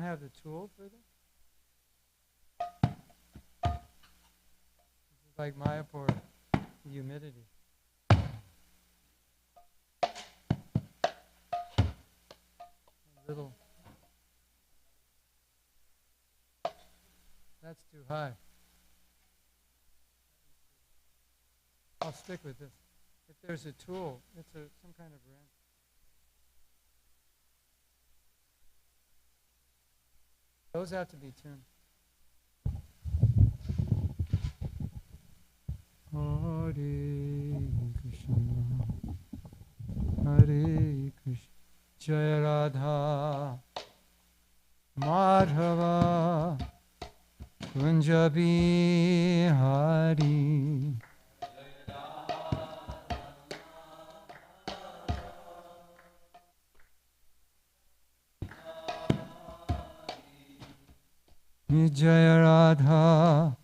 have the tool for this? This is like Mayapur, the humidity. Little. That's too high. I'll stick with this. If there's a tool, it's some kind of wrench. Those have to be tuned. Hare Krishna, Hare Krishna, Jaya Radha, Madhava, Kunja Bihari. Jaya Radha,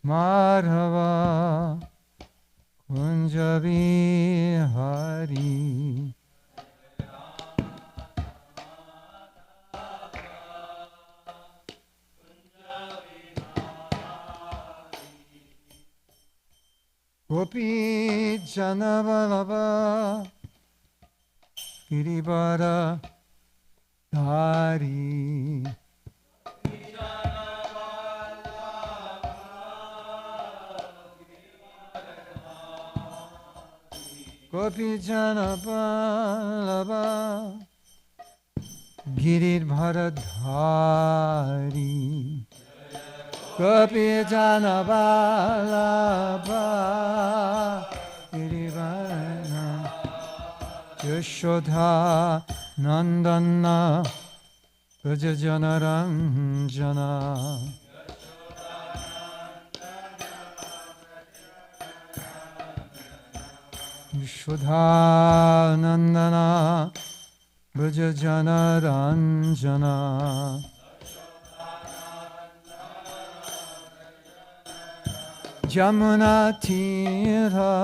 Madhava, Kunja Bihari. Gopi Janavalava, Girivara Dhari. Gopi Janavalava, Giridhara Dhari. Gopi Janavalabha, Girivara Yashodha Nandana, Brajajana Ranjana. Yashodha Nandana, Brajajana Ranjana. Jamuna Tira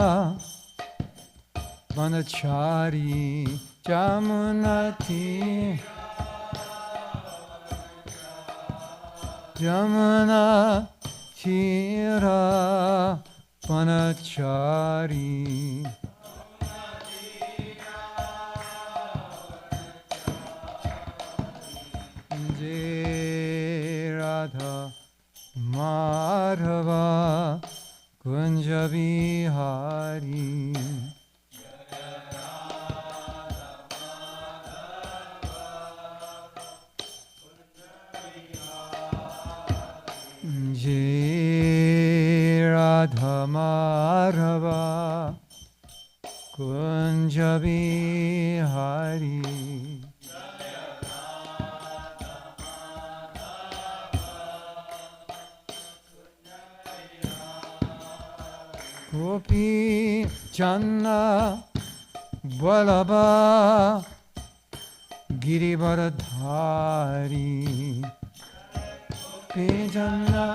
Vanachari, Jamuna Tira, Jamuna Tira Vanachari. Jai Radha Madhava, Kunja Bihari. Jai Radha Madhava, Kunja Bihari. Gopi Janna Vallabha, Girivara Dhari. Gopi Janna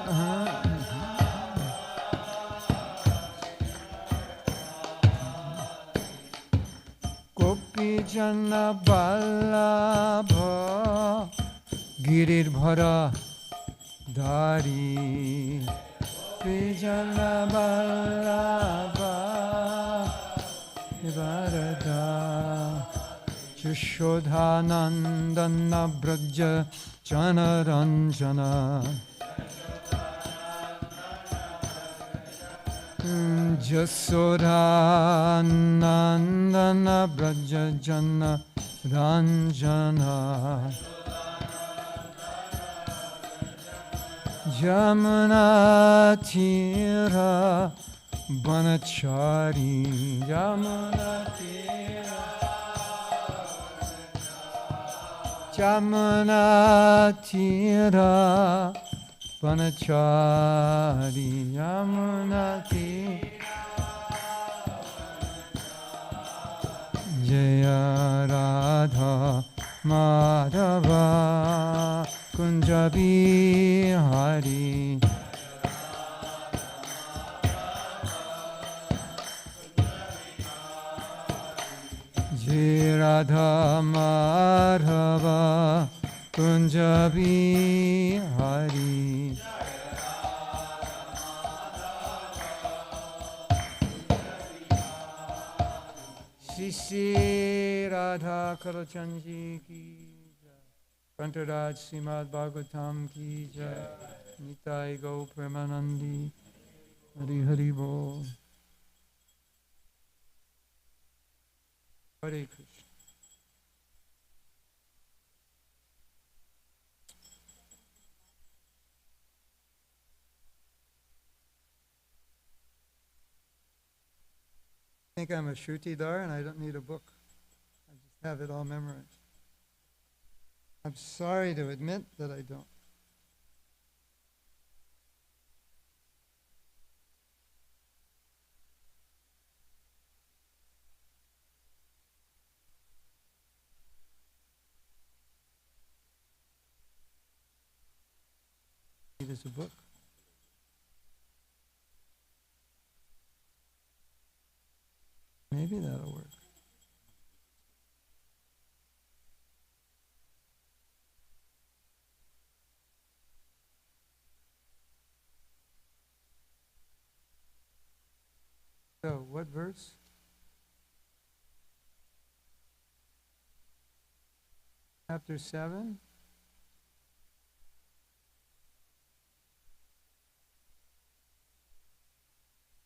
Gopi Janna Vallabha, Girivara Dhari. Vijana Vallabha, Varada, Yashodha Nandana Braja Jana Ranjana. Jasodha Nandana Braja Jana Ranjana. Jamuna Tira Vanachari, Jamuna Tira, Jamuna Tira Vanachari, Jamuna Tira. Jaya Radha Madhava, Kunja Bihari. Jai Radha Madhava, Kunjabi Hari. Shri Radha Kalachanji ki jai. Kantaraj Srimad Bhagavatam ki jai. Nitai Go Premanandi. Hari Hari Bol. Hare Krishna. I think I'm a Shrutidar and I don't need a book. I just have it all memorized. I'm sorry to admit that I don't. It is a book. Maybe that'll work. So, what verse? Chapter 7?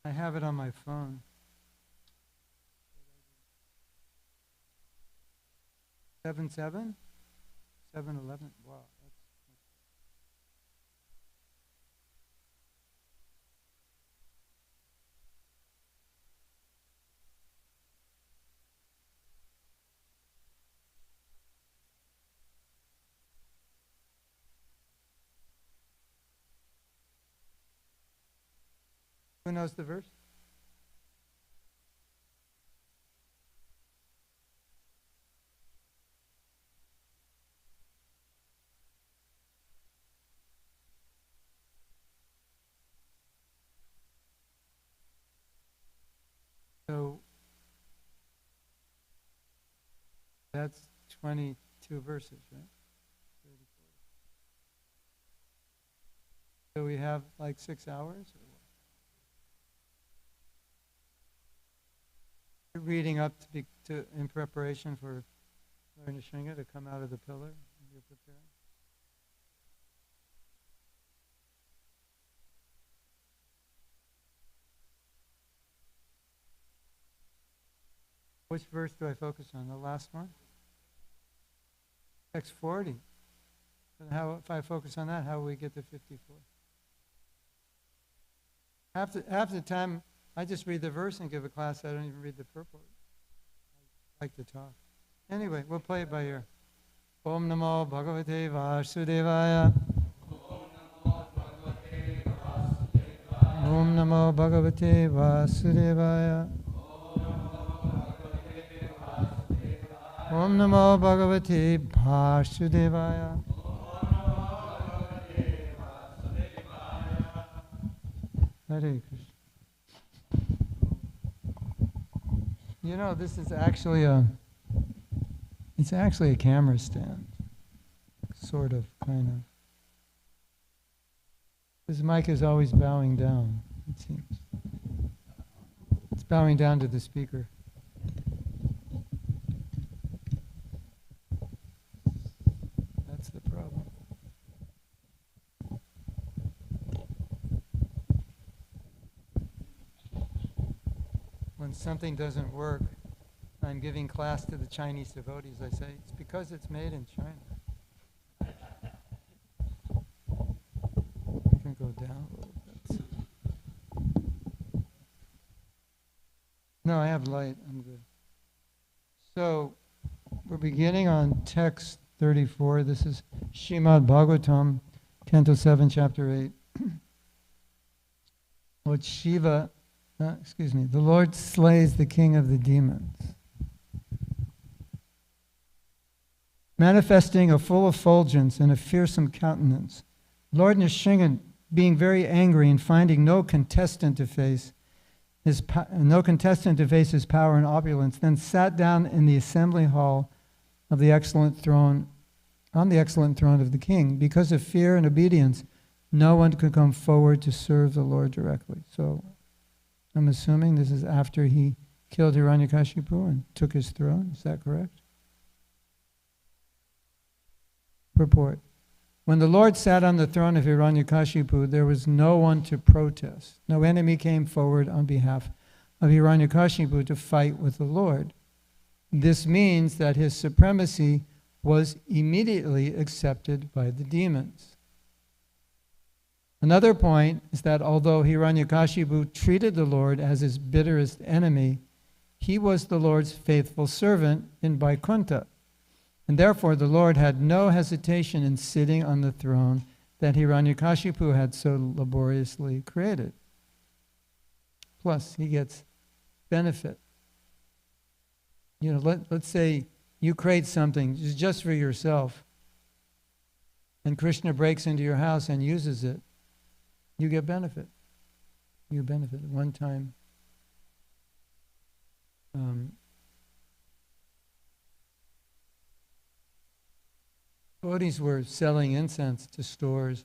I have it on my phone. 7:7? 7:11? Wow. Who knows the verse? So that's 22 verses, right? 34. So we have like 6 hours? Or what? You're reading up in preparation for Lord Nishinga to come out of the pillar? You're preparing? Which verse do I focus on? The last one? Text 40. And how, if I focus on that, how will we get to 54? Half the time, I just read the verse and give a class. I don't even read the purport. I like to talk. Anyway, we'll play it by ear. Om Namo Bhagavate Vasudevaya. Om Namo Bhagavate Vasudevaya. Om Namo Bhagavate Vasudevaya. Hare Krishna. You know, this is actually it's actually a camera stand. Sort of, kind of. This mic is always bowing down, it seems. It's bowing down to the speaker. That's the problem. When something doesn't work, I'm giving class to the Chinese devotees. I say, it's because it's made in China. I can go down a little bit. No, I have light. I'm good. So, we're beginning on text 34. This is Srimad Bhagavatam, Canto 7, Chapter 8. Lord Shiva, the Lord slays the king of the demons. Manifesting a full effulgence and a fearsome countenance, Lord Nishinga, being very angry and finding no contestant to face his power and opulence, then sat down in the assembly hall of the excellent throne on the excellent throne of the king. Because of fear and obedience, no one could come forward to serve the Lord directly. So I'm assuming this is after he killed Hiranyakashipu and took his throne. Is that correct? Purport. When the Lord sat on the throne of Hiranyakashipu, there was no one to protest. No enemy came forward on behalf of Hiranyakashipu to fight with the Lord. This means that his supremacy was immediately accepted by the demons. Another point is that although Hiranyakashipu treated the Lord as his bitterest enemy, he was the Lord's faithful servant in Vaikuntha. And therefore the Lord had no hesitation in sitting on the throne that Hiranyakashipu had so laboriously created. Plus, he gets benefit. You know, let's say you create something just for yourself, and Krishna breaks into your house and uses it. You get benefit. You benefit. One time, devotees were selling incense to stores.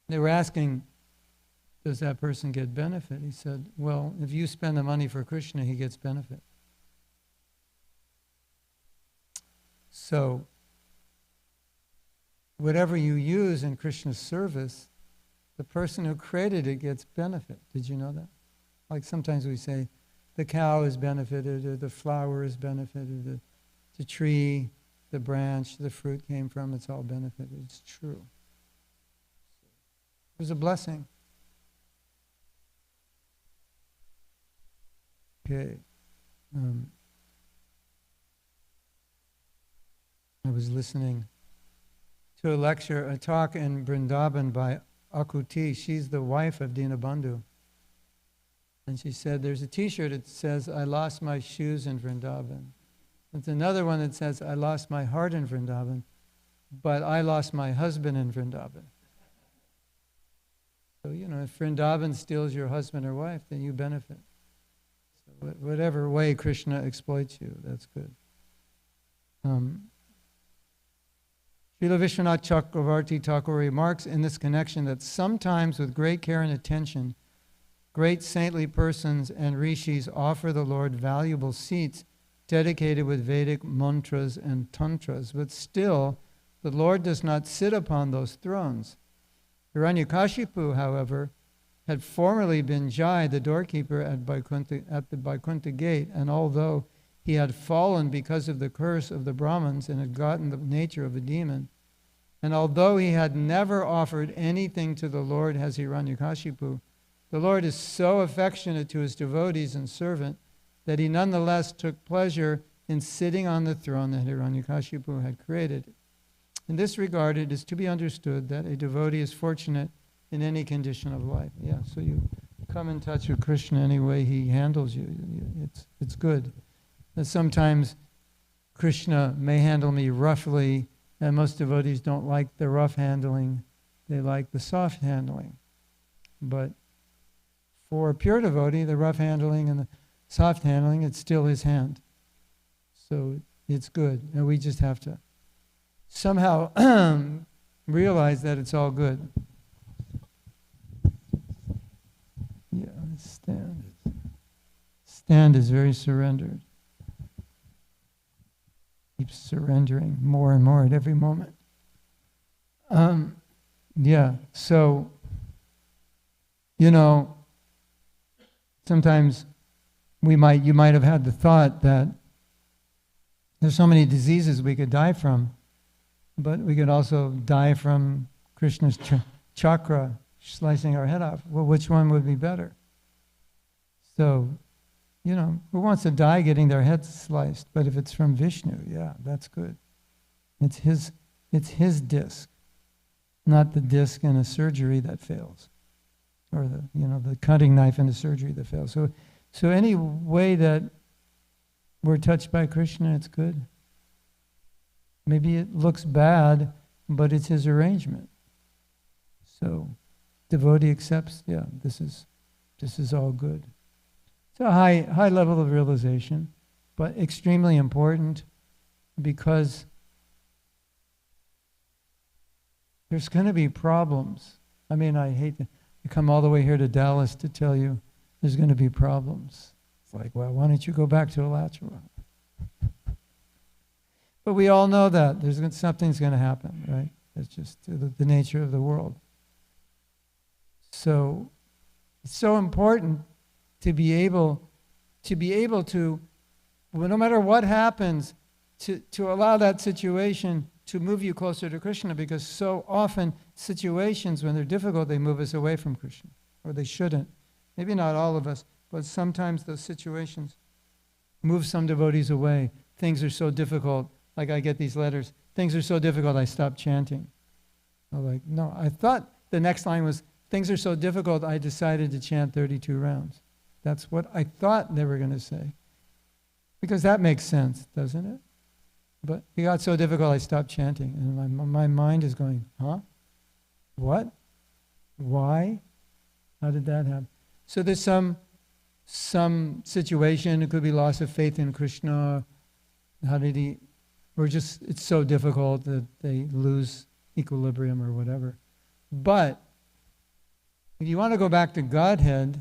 They were asking, does that person get benefit? He said, well, if you spend the money for Krishna, he gets benefit. So, whatever you use in Krishna's service, the person who created it gets benefit. Did you know that? Like sometimes we say, the cow is benefited, or the flower is benefited, the tree, the branch, the fruit came from, it's all benefited. It's true. It was a blessing. Okay. I was listening to a talk in Vrindavan by Akuti. She's the wife of Dinabandhu. And she said, there's a t-shirt that says, I lost my shoes in Vrindavan. There's another one that says, I lost my heart in Vrindavan, but I lost my husband in Vrindavan. So, you know, if Vrindavan steals your husband or wife, then you benefit. So whatever way Krishna exploits you, that's good. Srila Vishwanath Chakravarti Thakur remarks in this connection that sometimes with great care and attention, great saintly persons and rishis offer the Lord valuable seats dedicated with Vedic mantras and tantras, but still the Lord does not sit upon those thrones. Hiranyakashipu, however, had formerly been Jai, the doorkeeper at the Vaikuntha gate, and although he had fallen because of the curse of the Brahmins and had gotten the nature of a demon, and although he had never offered anything to the Lord as Hiranyakashipu, the Lord is so affectionate to his devotees and servant that he nonetheless took pleasure in sitting on the throne that Hiranyakashipu had created. In this regard, it is to be understood that a devotee is fortunate in any condition of life. Yeah, so you come in touch with Krishna any way he handles you. It's good. And sometimes Krishna may handle me roughly, and most devotees don't like the rough handling. They like the soft handling. But for a pure devotee, the rough handling and the soft handling, it's still his hand. So it's good. And we just have to somehow realize that it's all good. Yeah, stand. Stand is very surrendered. Keeps surrendering more and more at every moment. Yeah, so, you know, sometimes you might have had the thought that there's so many diseases we could die from, but we could also die from Krishna's chakra slicing our head off. Well, which one would be better? So, you know, who wants to die getting their head sliced? But if it's from Vishnu, yeah, that's good. It's his disc, not the disc in a surgery that fails, or the cutting knife in a surgery that fails. So any way that we're touched by Krishna, it's good. Maybe it looks bad, but it's his arrangement. So devotee accepts, yeah, this is all good. It's a high level of realization, but extremely important, because there's going to be problems. I mean, I hate to come all the way here to Dallas to tell you there's going to be problems. It's like, well, why don't you go back to Alachua? But we all know that something's going to happen, right? It's just the nature of the world. So it's so important to be able to, well, no matter what happens, to allow that situation to move you closer to Krishna, because so often situations, when they're difficult, they move us away from Krishna, or they shouldn't. Maybe not all of us, but sometimes those situations move some devotees away. Things are so difficult, like I get these letters, things are so difficult I stop chanting. I'm like, no, I thought the next line was, things are so difficult I decided to chant 32 rounds. That's what I thought they were going to say. Because that makes sense, doesn't it? But it got so difficult I stopped chanting. And my mind is going, huh? What? Why? How did that happen? So there's some situation, it could be loss of faith in Krishna. Or just it's so difficult that they lose equilibrium or whatever. But if you want to go back to Godhead,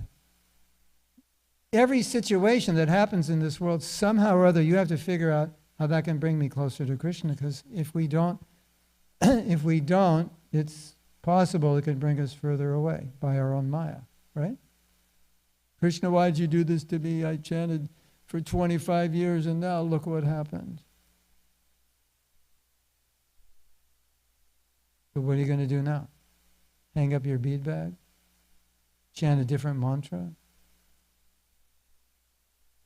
every situation that happens in this world, somehow or other, you have to figure out how that can bring me closer to Krishna. Because if we don't, it's possible it could bring us further away by our own Maya, right? Krishna, why'd you do this to me? I chanted for 25 years and now look what happened. So what are you going to do now? Hang up your bead bag? Chant a different mantra?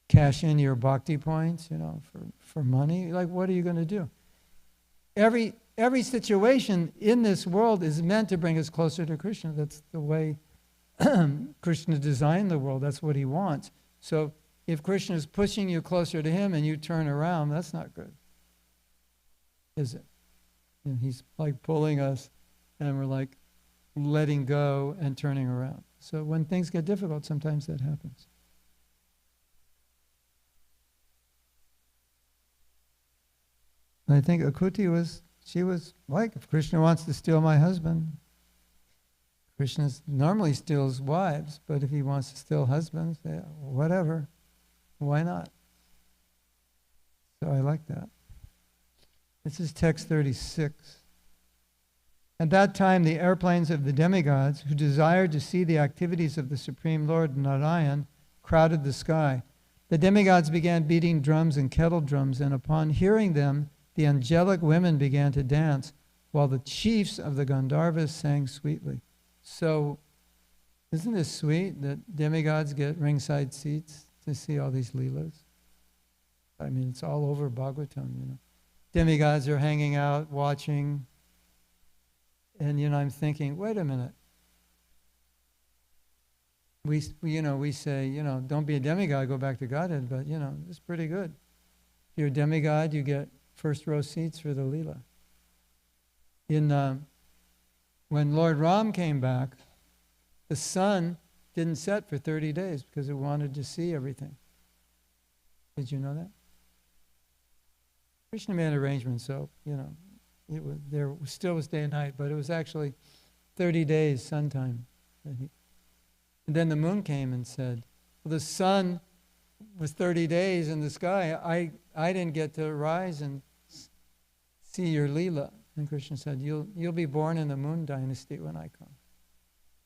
Cash in your bhakti points, for money? Like, what are you going to do? Every situation in this world is meant to bring us closer to Krishna. That's the way Krishna designed the world. That's what he wants. So if Krishna is pushing you closer to him and you turn around, that's not good, is it? And he's like pulling us and we're like letting go and turning around. So when things get difficult, sometimes that happens. I think Akuti was like, if Krishna wants to steal my husband, Krishna normally steals wives, but if he wants to steal husbands, yeah, whatever, why not? So I like that. This is text 36. At that time, the airplanes of the demigods, who desired to see the activities of the Supreme Lord Narayan, crowded the sky. The demigods began beating drums and kettle drums, and upon hearing them, the angelic women began to dance, while the chiefs of the Gandharvas sang sweetly. So, isn't this sweet that demigods get ringside seats to see all these leelas? I mean, it's all over Bhagavatam, Demigods are hanging out, watching, and I'm thinking, wait a minute. We say, don't be a demigod, go back to Godhead, but it's pretty good. If you're a demigod, you get first row seats for the Leela. When Lord Ram came back, the sun didn't set for 30 days because it wanted to see everything. Did you know that? Krishna made arrangements, so, there still was day and night, but it was actually 30 days sun time. And then the moon came and said, well, the sun was 30 days in the sky. I didn't get to rise and see your Leela. And Krishna said, you'll be born in the moon dynasty when I come.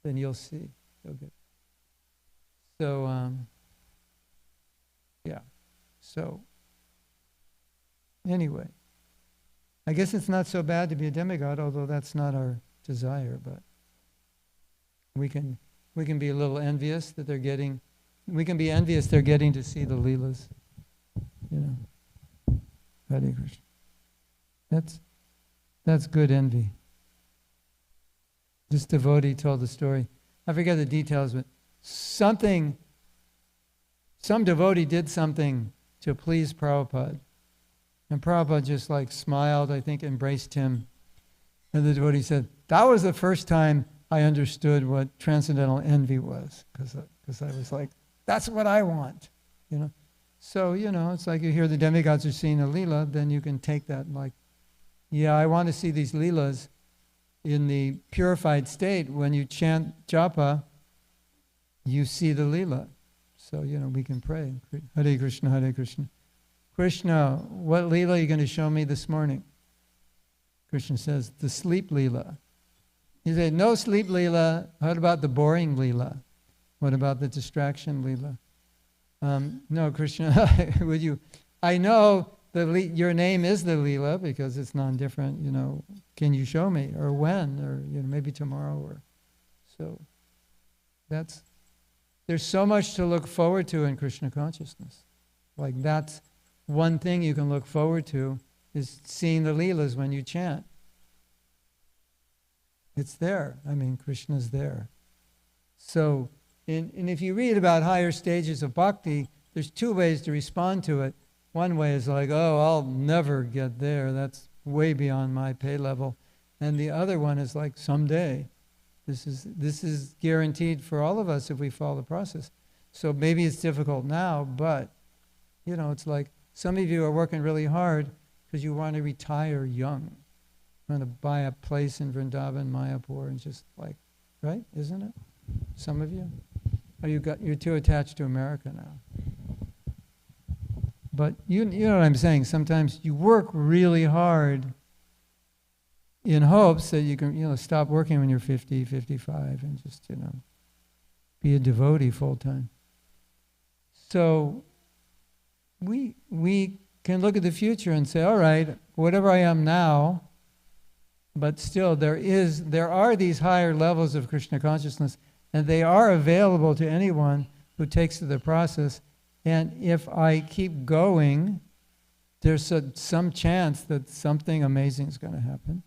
Then you'll see. You'll get. So, yeah. So, anyway, I guess it's not so bad to be a demigod, although that's not our desire, but we can be a little envious that they're getting, we can be envious they're getting to see the Leelas, Hare Krishna. That's good envy. This devotee told the story. I forget the details, but some devotee did something to please Prabhupada. And Prabhupada just smiled, I think, embraced him. And the devotee said, that was the first time I understood what transcendental envy was. Because I was like, that's what I want. So, it's like you hear the demigods are seeing a Leela, then you can take that yeah, I want to see these Leelas. in the purified state, when you chant japa, you see the lila. So, we can pray. Hare Krishna, Hare Krishna. Krishna, what lila are you going to show me this morning? Krishna says, the sleep lila. You say, no sleep lila. What about the boring lila? What about the distraction lila? No, Krishna, would you? I know your name is the lila because it's non-different. Can you show me, or when, or maybe tomorrow, or so. There's so much to look forward to in Krishna consciousness. Like that's one thing you can look forward to, is seeing the leelas when you chant. It's there. Krishna's there. So, and if you read about higher stages of bhakti, there's two ways to respond to it. One way is like, oh, I'll never get there. That's way beyond my pay level. And the other one is like, someday. This is guaranteed for all of us if we follow the process. So maybe it's difficult now, but, it's like some of you are working really hard because you want to retire young. You want to buy a place in Vrindavan, Mayapur, and just like, right? Isn't it? Some of you? Or you're too attached to America now. But you know what I'm saying. Sometimes you work really hard in hopes that you can, stop working when you're 50, 55, and just, be a devotee full time. So we can look at the future and say, all right, whatever I am now, but still there are these higher levels of Krishna consciousness, and they are available to anyone who takes to the process. And if I keep going, there's some chance that something amazing is going to happen.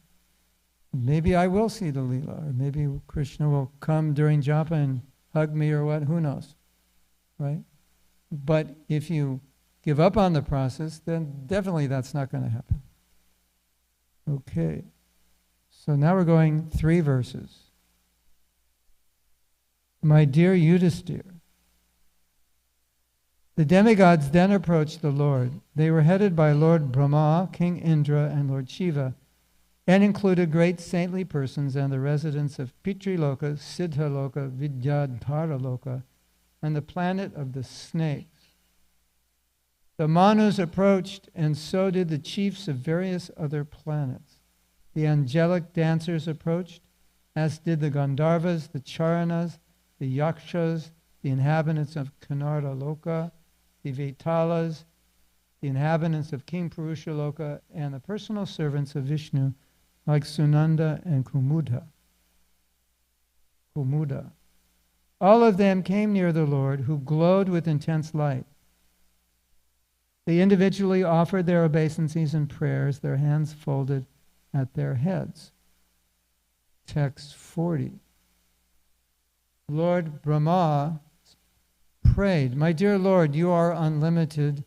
Maybe I will see the Leela, or maybe Krishna will come during japa and hug me or what, who knows, right? But if you give up on the process, then definitely that's not going to happen. Okay, so now we're going 3 verses. My dear Yudhisthira, the demigods then approached the Lord. They were headed by Lord Brahma, King Indra, and Lord Shiva, and included great saintly persons and the residents of Pitriloka, Siddhaloka, Vidyadharaloka, and the planet of the snakes. The Manus approached, and so did the chiefs of various other planets. The angelic dancers approached, as did the Gandharvas, the Charanas, the Yakshas, the inhabitants of Kanardaloka, the Vetalas, the inhabitants of King Purushaloka, and the personal servants of Vishnu, like Sunanda and Kumuda. All of them came near the Lord, who glowed with intense light. They individually offered their obeisances and prayers, their hands folded at their heads. Text 40. Lord Brahma prayed, my dear Lord, you are unlimited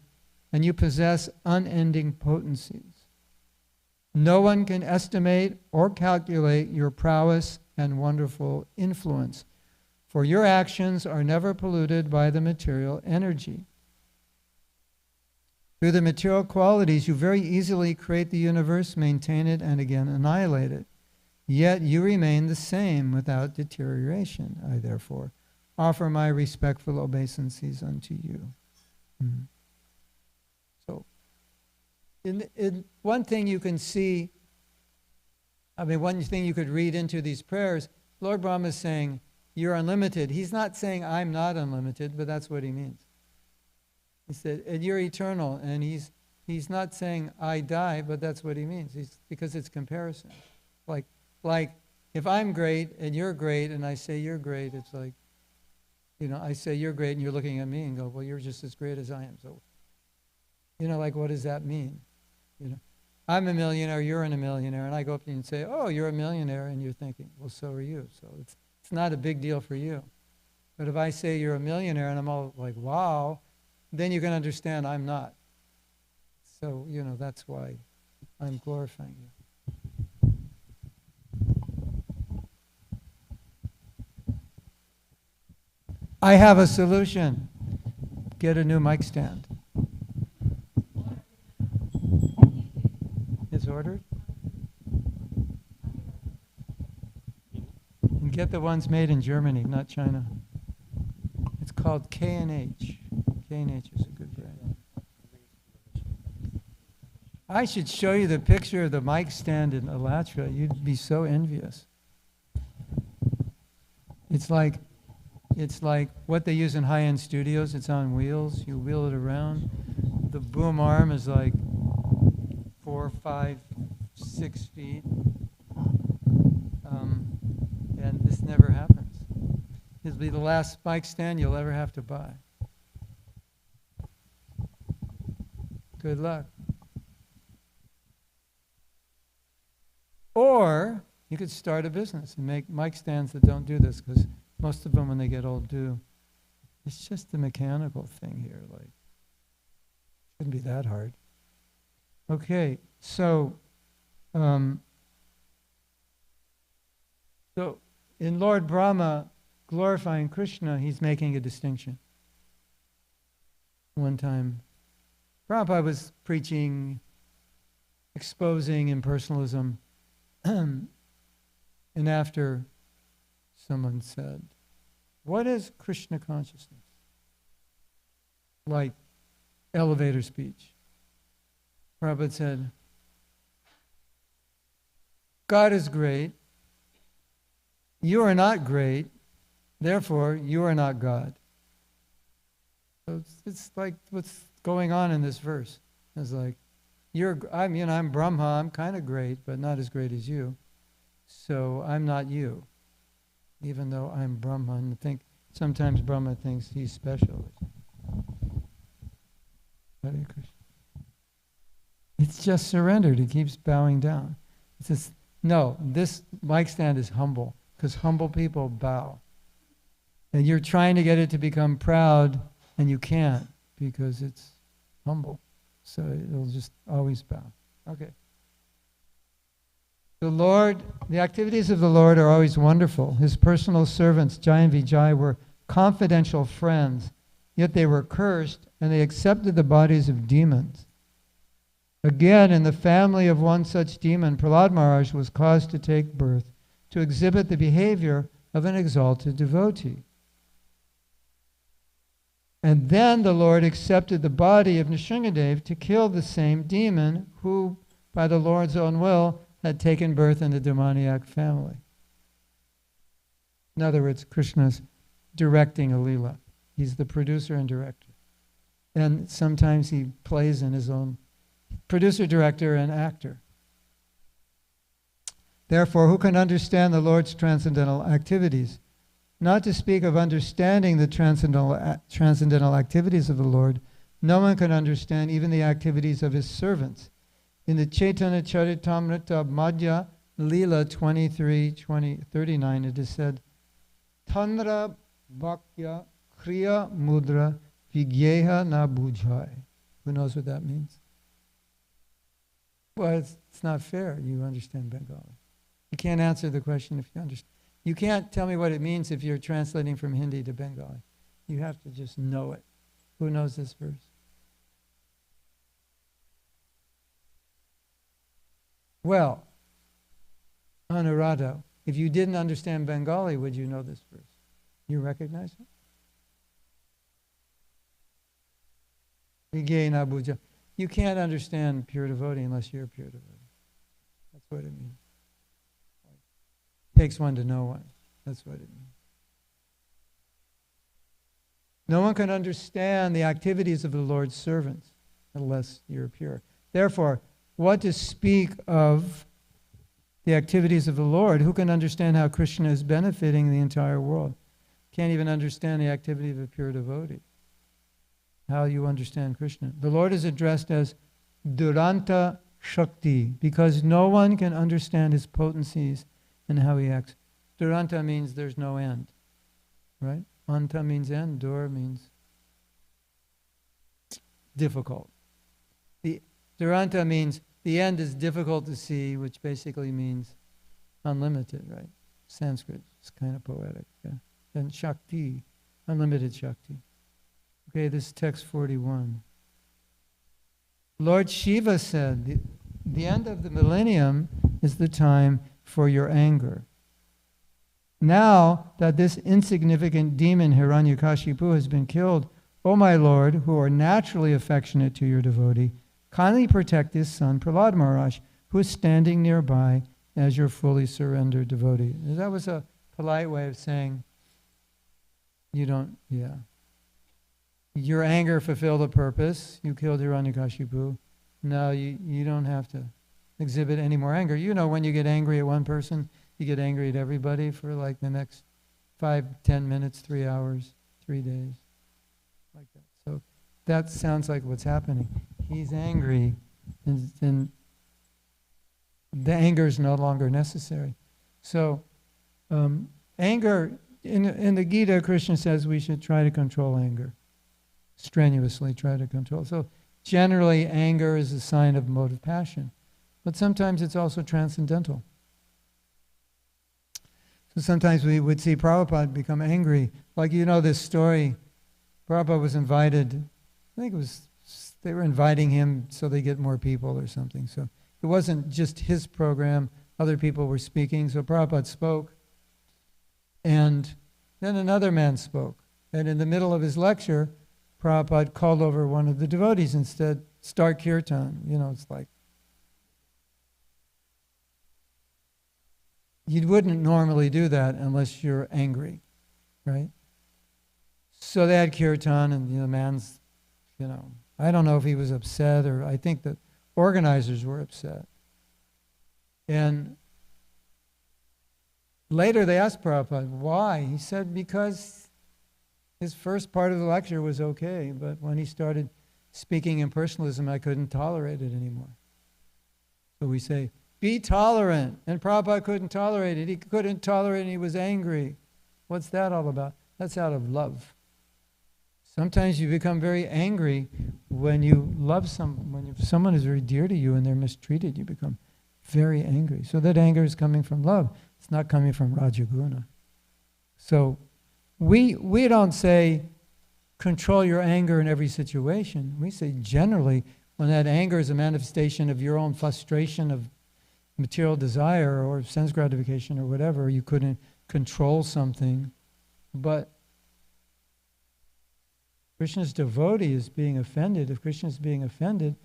and you possess unending potencies. No one can estimate or calculate your prowess and wonderful influence, for your actions are never polluted by the material energy. Through the material qualities, you very easily create the universe, maintain it, and again annihilate it. Yet you remain the same without deterioration. I therefore offer my respectful obeisances unto you. So, in one thing you can see, one thing you could read into these prayers, Lord Brahma is saying, you're unlimited. He's not saying I'm not unlimited, but that's what he means. He said, and you're eternal, and he's not saying I die, but that's what he means. Because it's comparison. Like if I'm great and you're great and I say you're great, it's like, I say you're great and you're looking at me and go, well, you're just as great as I am. So, what does that mean? I'm a millionaire, you're a millionaire, and I go up to you and say, oh, you're a millionaire, and you're thinking, well, so are you. So it's not a big deal for you. But if I say you're a millionaire and I'm all like, wow, then you can understand I'm not. So, that's why I'm glorifying you. I have a solution. Get a new mic stand. It's ordered? Get the ones made in Germany, not China. It's called K&H. K&H is a good brand. I should show you the picture of the mic stand in Alatra. You'd be so envious. It's like what they use in high-end studios. It's on wheels. You wheel it around. The boom arm is like 4, 5, 6 feet. And this never happens. It'll be the last mic stand you'll ever have to buy. Good luck. Or you could start a business and make mic stands that don't do this, because most of them, when they get old, do. It's just a mechanical thing here. Like, shouldn't be that hard. Okay, so in Lord Brahma glorifying Krishna, he's making a distinction. One time, Prabhupada was preaching, exposing impersonalism, and after someone said, "What is Krishna consciousness?" Like elevator speech. Prabhupada said, "God is great. You are not great. Therefore, you are not God." So it's like what's going on in this verse. It's like, I'm Brahma. I'm kind of great, but not as great as you. So I'm not you, even though I'm Brahma. And sometimes Brahma thinks he's special. Hare Krishna. It's just surrendered. It keeps bowing down. It says, no, this mic stand is humble, because humble people bow. And you're trying to get it to become proud, and you can't, because it's humble. So it'll just always bow. Okay. The activities of the Lord are always wonderful. His personal servants, Jai and Vijay, were confidential friends, yet they were cursed, and they accepted the bodies of demons. Again, in the family of one such demon, Prahlad Maharaj was caused to take birth to exhibit the behavior of an exalted devotee. And then the Lord accepted the body of Nrsingadev to kill the same demon who, by the Lord's own will, had taken birth in the demoniac family. In other words, Krishna's directing a Leela. He's the producer and director. And sometimes he plays in his own producer, director, and actor. Therefore, who can understand the Lord's transcendental activities? Not to speak of understanding the transcendental activities of the Lord, no one can understand even the activities of his servants. In the Chaitanya Charitamrita Madhya Leela 23:39, it is said, Tanra Bhakya Kriya Mudra Vigyeha Na Bujhai. Who knows what that means? Well, it's not fair. You understand Bengali. You can't answer the question if you understand. You can't tell me what it means if you're translating from Hindi to Bengali. You have to just know it. Who knows this verse? Well, Anuradha, if you didn't understand Bengali, would you know this verse? You recognize it? You can't understand pure devotee unless you're a pure devotee. That's what it means. It takes one to know one. That's what it means. No one can understand the activities of the Lord's servants unless you're pure. Therefore, what to speak of the activities of the Lord? Who can understand how Krishna is benefiting the entire world? Can't even understand the activity of a pure devotee. How you understand Krishna. The Lord is addressed as Duranta Shakti, because no one can understand his potencies and how he acts. Duranta means there's no end, right? Anta means end, dur means difficult. The Duranta means the end is difficult to see, which basically means unlimited, right? Sanskrit is kind of poetic. Yeah. Then Shakti, unlimited Shakti. Okay, this is text 41. Lord Shiva said, the end of the millennium is the time for your anger. Now that this insignificant demon Hiranyakashipu has been killed, O my Lord, who are naturally affectionate to your devotee, kindly protect his son Prahlad Maharaj, who is standing nearby as your fully surrendered devotee. That was a polite way of saying, you don't, your anger fulfilled a purpose. You killed Hiranyakashipu. Now you don't have to exhibit any more anger. You know, when you get angry at one person, you get angry at everybody for like the next 5, 10 minutes, 3 hours, 3 days, like that. So that sounds like what's happening. He's angry, and the anger is no longer necessary. So anger, in the Gita, Krishna says we should try to control anger. Strenuously try to control. So generally, anger is a sign of motive passion. But sometimes it's also transcendental. So sometimes we would see Prabhupada become angry. Like, you know this story, Prabhupada was invited, I think it was, they were inviting him so they get more people or something. So it wasn't just his program, other people were speaking. So Prabhupada spoke, and then another man spoke. And in the middle of his lecture, Prabhupada called over one of the devotees and said, start kirtan. You know, it's like, you wouldn't normally do that unless you're angry, right? So they had kirtan, and the man's, I don't know if he was upset, or I think the organizers were upset. And later they asked Prabhupada, why? He said, because his first part of the lecture was okay, but when he started speaking impersonalism, I couldn't tolerate it anymore. So we say, be tolerant. And Prabhupada couldn't tolerate it. He couldn't tolerate it, and he was angry. What's that all about? That's out of love. Sometimes you become very angry when you love someone. When someone is very dear to you and they're mistreated, you become very angry. So that anger is coming from love. It's not coming from Rajaguna. So we don't say control your anger in every situation. We say generally, when that anger is a manifestation of your own frustration of material desire or sense gratification or whatever, you couldn't control something. But Krishna's devotee is being offended. If Krishna is being offended,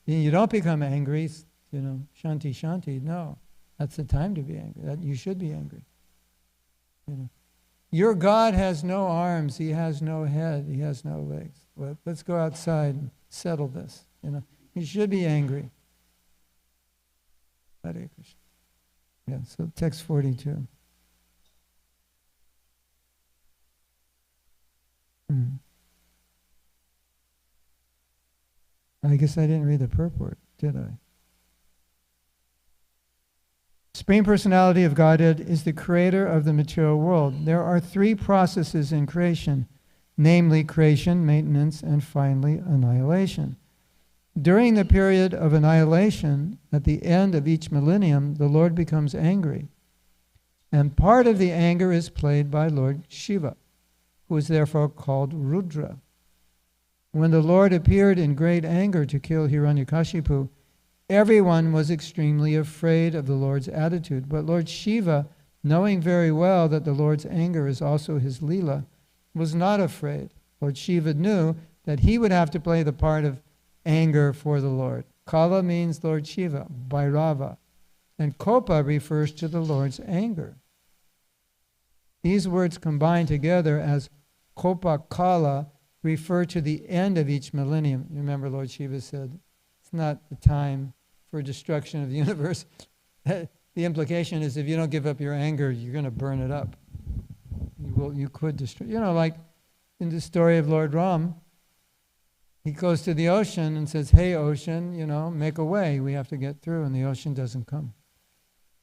you don't become angry, shanti, shanti. No, that's the time to be angry. You should be angry. Your God has no arms, he has no head, he has no legs. Well, let's go outside and settle this. You should be angry. Hare Krishna. Yeah, so text 42. I guess I didn't read the purport, did I? Supreme Personality of Godhead is the creator of the material world. There are 3 processes in creation, namely creation, maintenance, and finally annihilation. During the period of annihilation, at the end of each millennium, the Lord becomes angry. And part of the anger is played by Lord Shiva, who is therefore called Rudra. When the Lord appeared in great anger to kill Hiranyakashipu, everyone was extremely afraid of the Lord's attitude. But Lord Shiva, knowing very well that the Lord's anger is also his Leela, was not afraid. Lord Shiva knew that he would have to play the part of anger for the Lord. Kala means Lord Shiva, Bhairava, and Kopa refers to the Lord's anger. These words combined together as Kopa Kala refer to the end of each millennium. You remember Lord Shiva said, it's not the time for destruction of the universe. The implication is if you don't give up your anger, you're going to burn it up. You could destroy. Like in the story of Lord Ram, he goes to the ocean and says, hey, ocean, make a way. We have to get through. And the ocean doesn't come.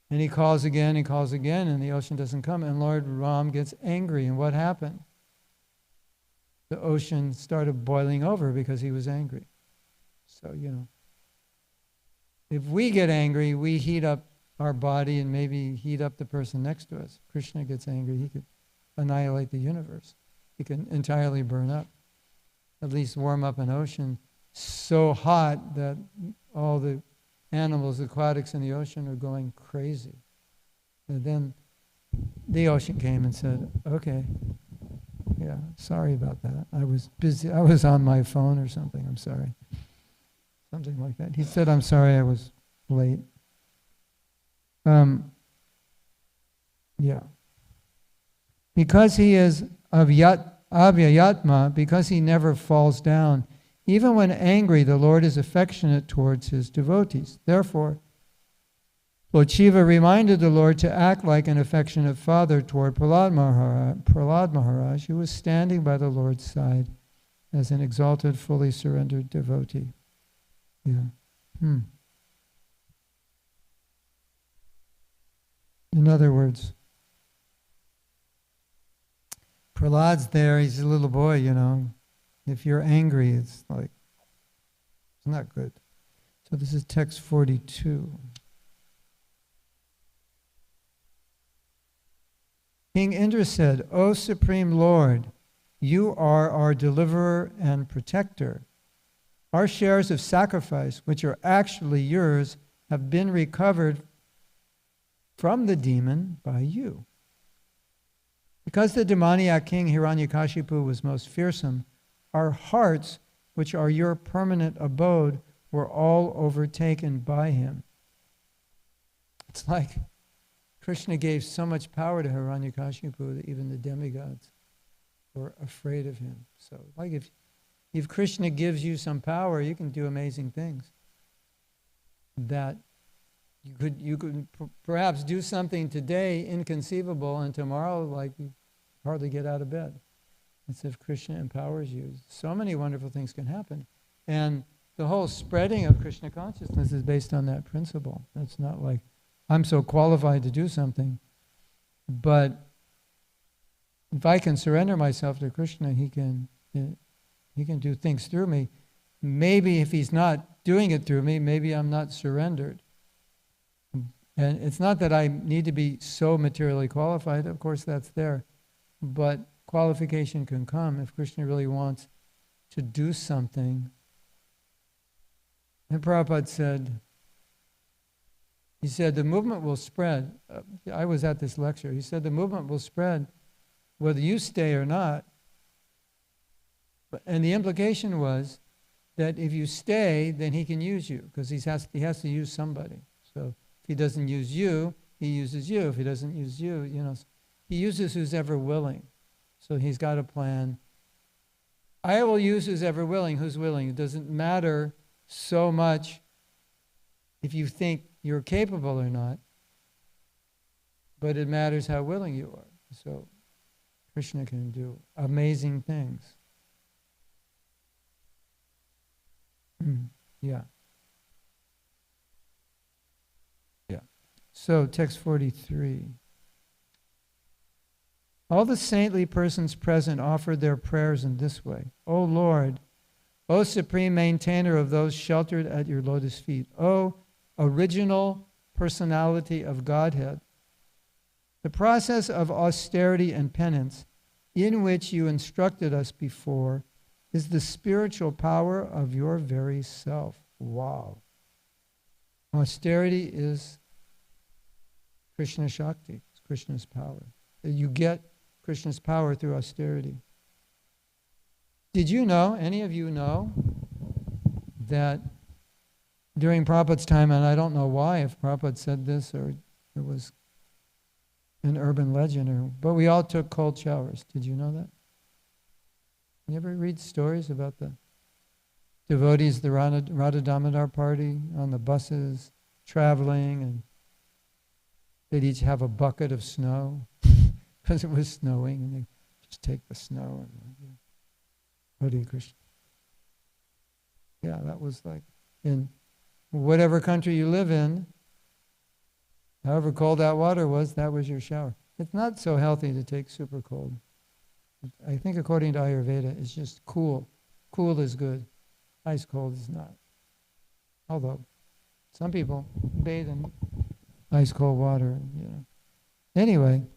And he calls again, and the ocean doesn't come. And Lord Ram gets angry. And what happened? The ocean started boiling over because he was angry. So, if we get angry, we heat up our body and maybe heat up the person next to us. Krishna gets angry, he could annihilate the universe. He can entirely burn up. At least warm up an ocean so hot that all the animals, aquatics in the ocean are going crazy. And then the ocean came and said, okay, yeah, sorry about that. I was busy. I was on my phone or something. I'm sorry. Something like that. He said, I'm sorry I was late. Yeah. Because he is avyayatma, because he never falls down, even when angry, the Lord is affectionate towards his devotees. Therefore, Lord Shiva reminded the Lord to act like an affectionate father toward Prahlad Maharaj, who was standing by the Lord's side as an exalted, fully surrendered devotee. Yeah. In other words, Prahlad's there, he's a little boy, you know. If you're angry, it's like, it's not good. So this is text 42. King Indra said, O Supreme Lord, you are our deliverer and protector. Our shares of sacrifice, which are actually yours, have been recovered from the demon by you. Because the demoniac king Hiranyakashipu was most fearsome, our hearts, which are your permanent abode, were all overtaken by him. It's like Krishna gave so much power to Hiranyakashipu that even the demigods were afraid of him. So, like if Krishna gives you some power, you can do amazing things. That you could perhaps do something today inconceivable, and tomorrow, like, you hardly get out of bed. It's if Krishna empowers you. So many wonderful things can happen. And the whole spreading of Krishna consciousness is based on that principle. It's not like, I'm so qualified to do something, but if I can surrender myself to Krishna, he can do things through me. Maybe if he's not doing it through me, maybe I'm not surrendered. And it's not that I need to be so materially qualified. Of course, that's there. But qualification can come if Krishna really wants to do something. And Prabhupada said, he said, the movement will spread. I was at this lecture. He said, the movement will spread whether you stay or not. And the implication was that if you stay, then he can use you, because he has to use somebody. So if he doesn't use you, he uses you. If he doesn't use you, he uses who's ever willing. So he's got a plan. I will use who's ever willing. Who's willing? It doesn't matter so much if you think you're capable or not, but it matters how willing you are. So Krishna can do amazing things. Yeah. Yeah. So text 43. All the saintly persons present offered their prayers in this way. O Lord, O supreme maintainer of those sheltered at your lotus feet, O original personality of Godhead, the process of austerity and penance in which you instructed us before is the spiritual power of your very self. Wow. Austerity is Krishna Shakti. It's Krishna's power. You get Krishna's power through austerity. Did you know, any of you know, that during Prabhupada's time, and I don't know why, if Prabhupada said this or it was an urban legend, but we all took cold showers. Did you know that? You ever read stories about the devotees, the Radha Damodar party on the buses, traveling, and they'd each have a bucket of snow because it was snowing, and they just take the snow and Hare Krishna. Yeah, that was like in whatever country you live in, however cold that water was, that was your shower. It's not so healthy to take super cold. I think according to Ayurveda, it's just cool. Cool is good. Ice cold is not. Although some people bathe in ice cold water, Anyway,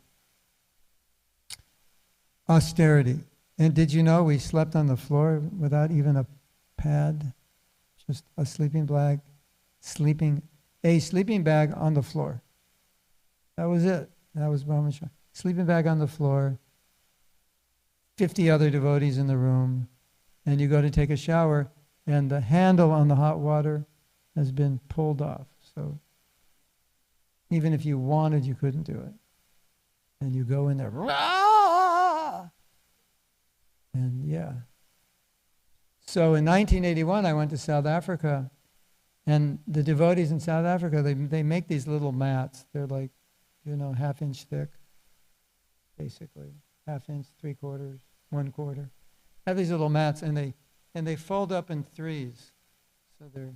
austerity. And did you know we slept on the floor without even a pad? Just a sleeping bag on the floor. That was it. That was brahmachari. Sleeping bag on the floor, 50 other devotees in the room, and you go to take a shower, and the handle on the hot water has been pulled off. So even if you wanted, you couldn't do it. And you go in there, "Rah!" And yeah. So in 1981, I went to South Africa, and the devotees in South Africa, they make these little mats. They're like, half-inch thick, basically. Half-inch, 3/4, 1/4. Have these little mats, and they fold up in threes. So they're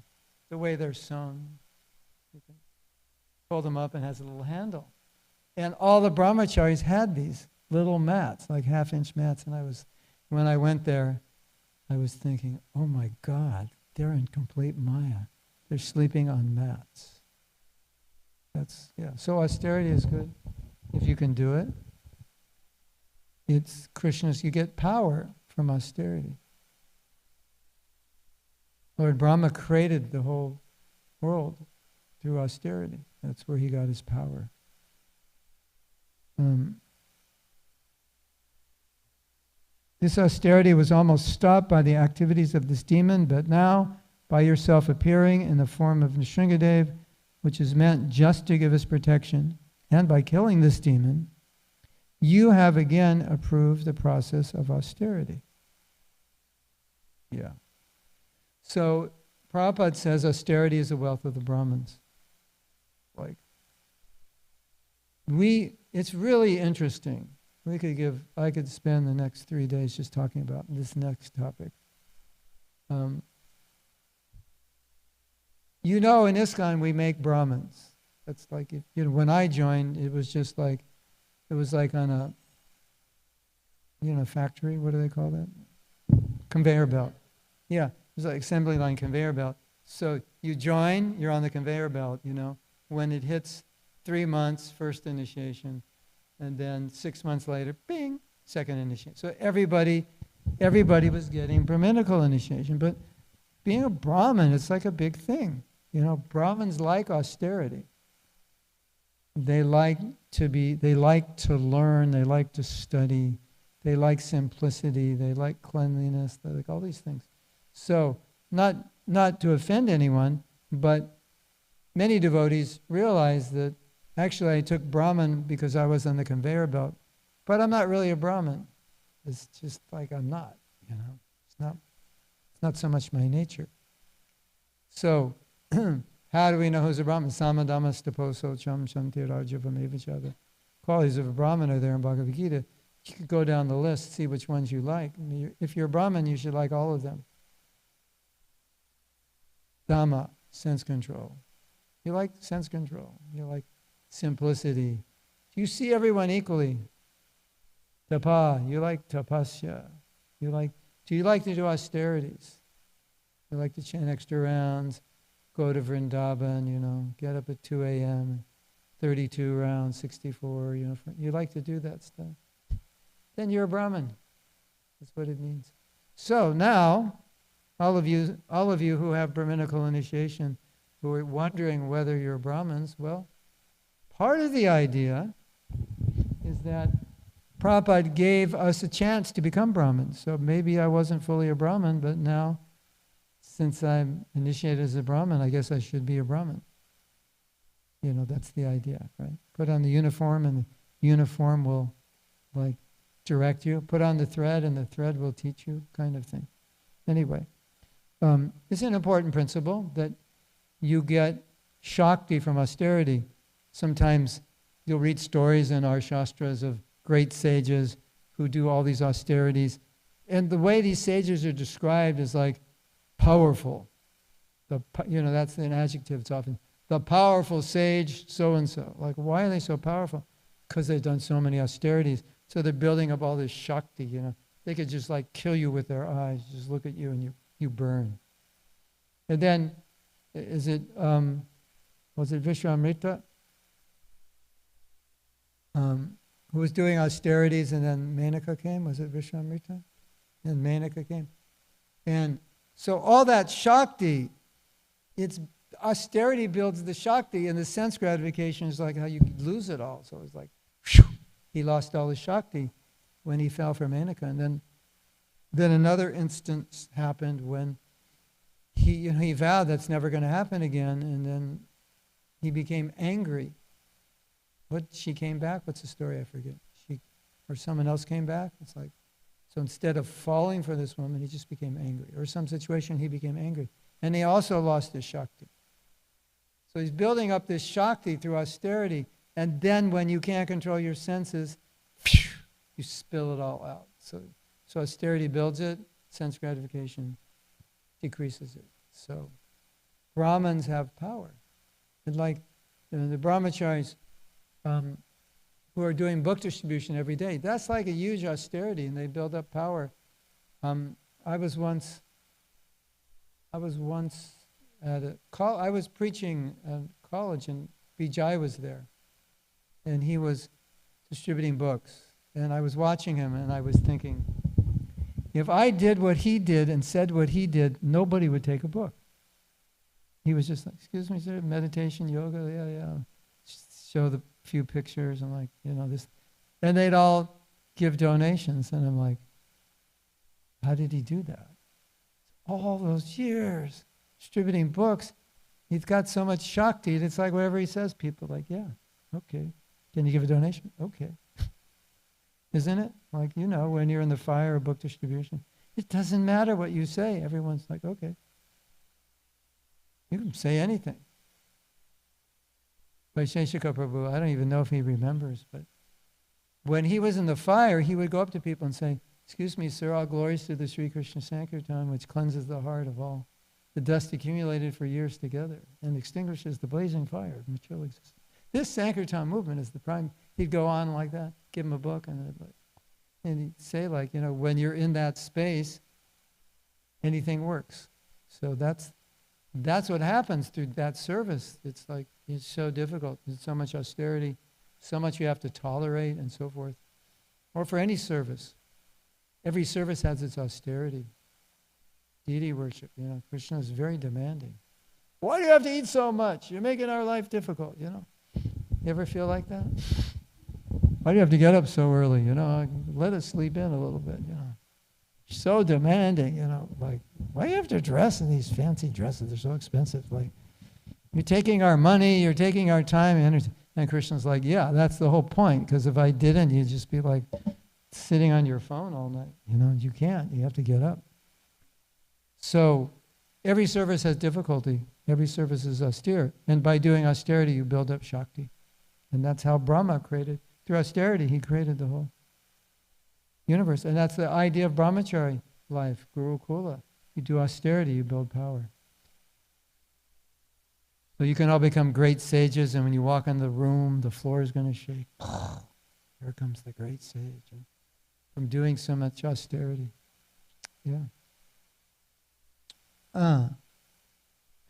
the way they're sewn. You can fold them up and has a little handle. And all the brahmacharis had these little mats, like half-inch mats. And when I went there, I was thinking, oh my God, they're in complete Maya. They're sleeping on mats. So austerity is good if you can do it. It's Krishna's, you get power from austerity. Lord Brahma created the whole world through austerity. That's where he got his power. This austerity was almost stopped by the activities of this demon, but now, by yourself appearing in the form of Nrsingadev, which is meant just to give us protection, and by killing this demon, you have again approved the process of austerity. Yeah. So, Prabhupada says austerity is the wealth of the Brahmins. It's really interesting. I could spend the next 3 days just talking about this next topic. In ISKCON we make Brahmins. That's like, when I joined, it was like on a factory, what do they call that? Conveyor belt. Yeah, it was like assembly line conveyor belt. So you join, you're on the conveyor belt, When it hits 3 months, first initiation, and then 6 months later, bing, second initiation. So everybody was getting Brahminical initiation. But being a Brahmin, it's like a big thing. Brahmins like austerity. They like to learn, they like to study, they like simplicity, they like cleanliness, they like all these things. So, not to offend anyone, but many devotees realize that actually I took Brahmin because I was on the conveyor belt, but I'm not really a Brahmin. It's just like I'm not, It's not so much my nature. So, how do we know who's a Brahmin? Samadhamma staposo cham shanti rajavam evachada. Qualities of a Brahmin are there in Bhagavad Gita. You could go down the list, see which ones you like. If you're a Brahmin, you should like all of them. Dhamma, sense control. You like sense control. You like simplicity. You see everyone equally. Tapa, you like tapasya. Do you like to do austerities? You like to chant extra rounds, go to Vrindavan, get up at 2 a.m., 32 rounds, 64, you like to do that stuff. Then you're a Brahmin. That's what it means. So now, all of you who have Brahminical initiation, who are wondering whether you're Brahmins, well, part of the idea is that Prabhupada gave us a chance to become Brahmins. So maybe I wasn't fully a Brahmin, but now, since I'm initiated as a Brahmin, I guess I should be a Brahmin. That's the idea, right? Put on the uniform, and the uniform will, direct you. Put on the thread, and the thread will teach you, kind of thing. Anyway, it's an important principle that you get Shakti from austerity. Sometimes you'll read stories in our Shastras of great sages who do all these austerities. And the way these sages are described is like powerful. That's an adjective. It's often the powerful sage so-and-so. Like, why are they so powerful? Because they've done so many austerities. So they're building up all this Shakti, They could just kill you with their eyes, just look at you and you burn. And then, was it Vishwamrita? Who was doing austerities, and then Menaka came? Was it Vishwamrita? And Menaka came. And so all that Shakti, austerity builds the Shakti, and the sense gratification is like how you lose it all. So it's like he lost all his Shakti when he fell for Menaka. And then another instance happened when he vowed that's never going to happen again, and then he became angry. She came back? What's the story? I forget. Or someone else came back? It's like, so instead of falling for this woman, he just became angry. Or some situation, he became angry. And he also lost his Shakti. So he's building up this Shakti through austerity, and then when you can't control your senses, you spill it all out. So austerity builds it, sense gratification decreases it. So Brahmins have power. And like the brahmacharis who are doing book distribution every day, that's like a huge austerity, and they build up power. I was once I was preaching at college, and Vijay was there, and he was distributing books. And I was watching him, and I was thinking, if I did what he did and said what he did, nobody would take a book. He was just like, excuse me, sir, meditation, yoga, yeah. Show the few pictures, and like, this. And they'd all give donations, and I'm like, how did he do that? All those years distributing books, he's got so much Shakti, it's like whatever he says, people are like, yeah, okay. Can you give a donation? Okay. Isn't it? Like, when you're in the fire of book distribution, it doesn't matter what you say. Everyone's like, okay. You can say anything. Vaisheshika Prabhu, I don't even know if he remembers, but when he was in the fire, he would go up to people and say, excuse me, sir, all glories to the Sri Krishna Sankirtan, which cleanses the heart of all the dust accumulated for years together and extinguishes the blazing fire of material existence. This Sankirtan movement is the prime. He'd go on like that, give him a book, and he'd say, like, when you're in that space, anything works. So that's what happens through that service. It's like, it's so difficult. There's so much austerity, so much you have to tolerate, and so forth. Or for any service. Every service has its austerity. Deity worship, Krishna is very demanding. Why do you have to eat so much? You're making our life difficult, You ever feel like that? Why do you have to get up so early? Let us sleep in a little bit, So demanding, like, why do you have to dress in these fancy dresses? They're so expensive. Like, you're taking our money, you're taking our time and energy. And Krishna's like, yeah, that's the whole point, because if I didn't, you'd just be like sitting on your phone all night. You can't. You have to get up. So every service has difficulty. Every service is austere. And by doing austerity, you build up Shakti. And that's how Brahma created. Through austerity, he created the whole universe. And that's the idea of brahmachari life, Gurukula. You do austerity, you build power. So you can all become great sages, and when you walk in the room, the floor is going to shake. Here comes the great sage. From doing so much austerity. Yeah.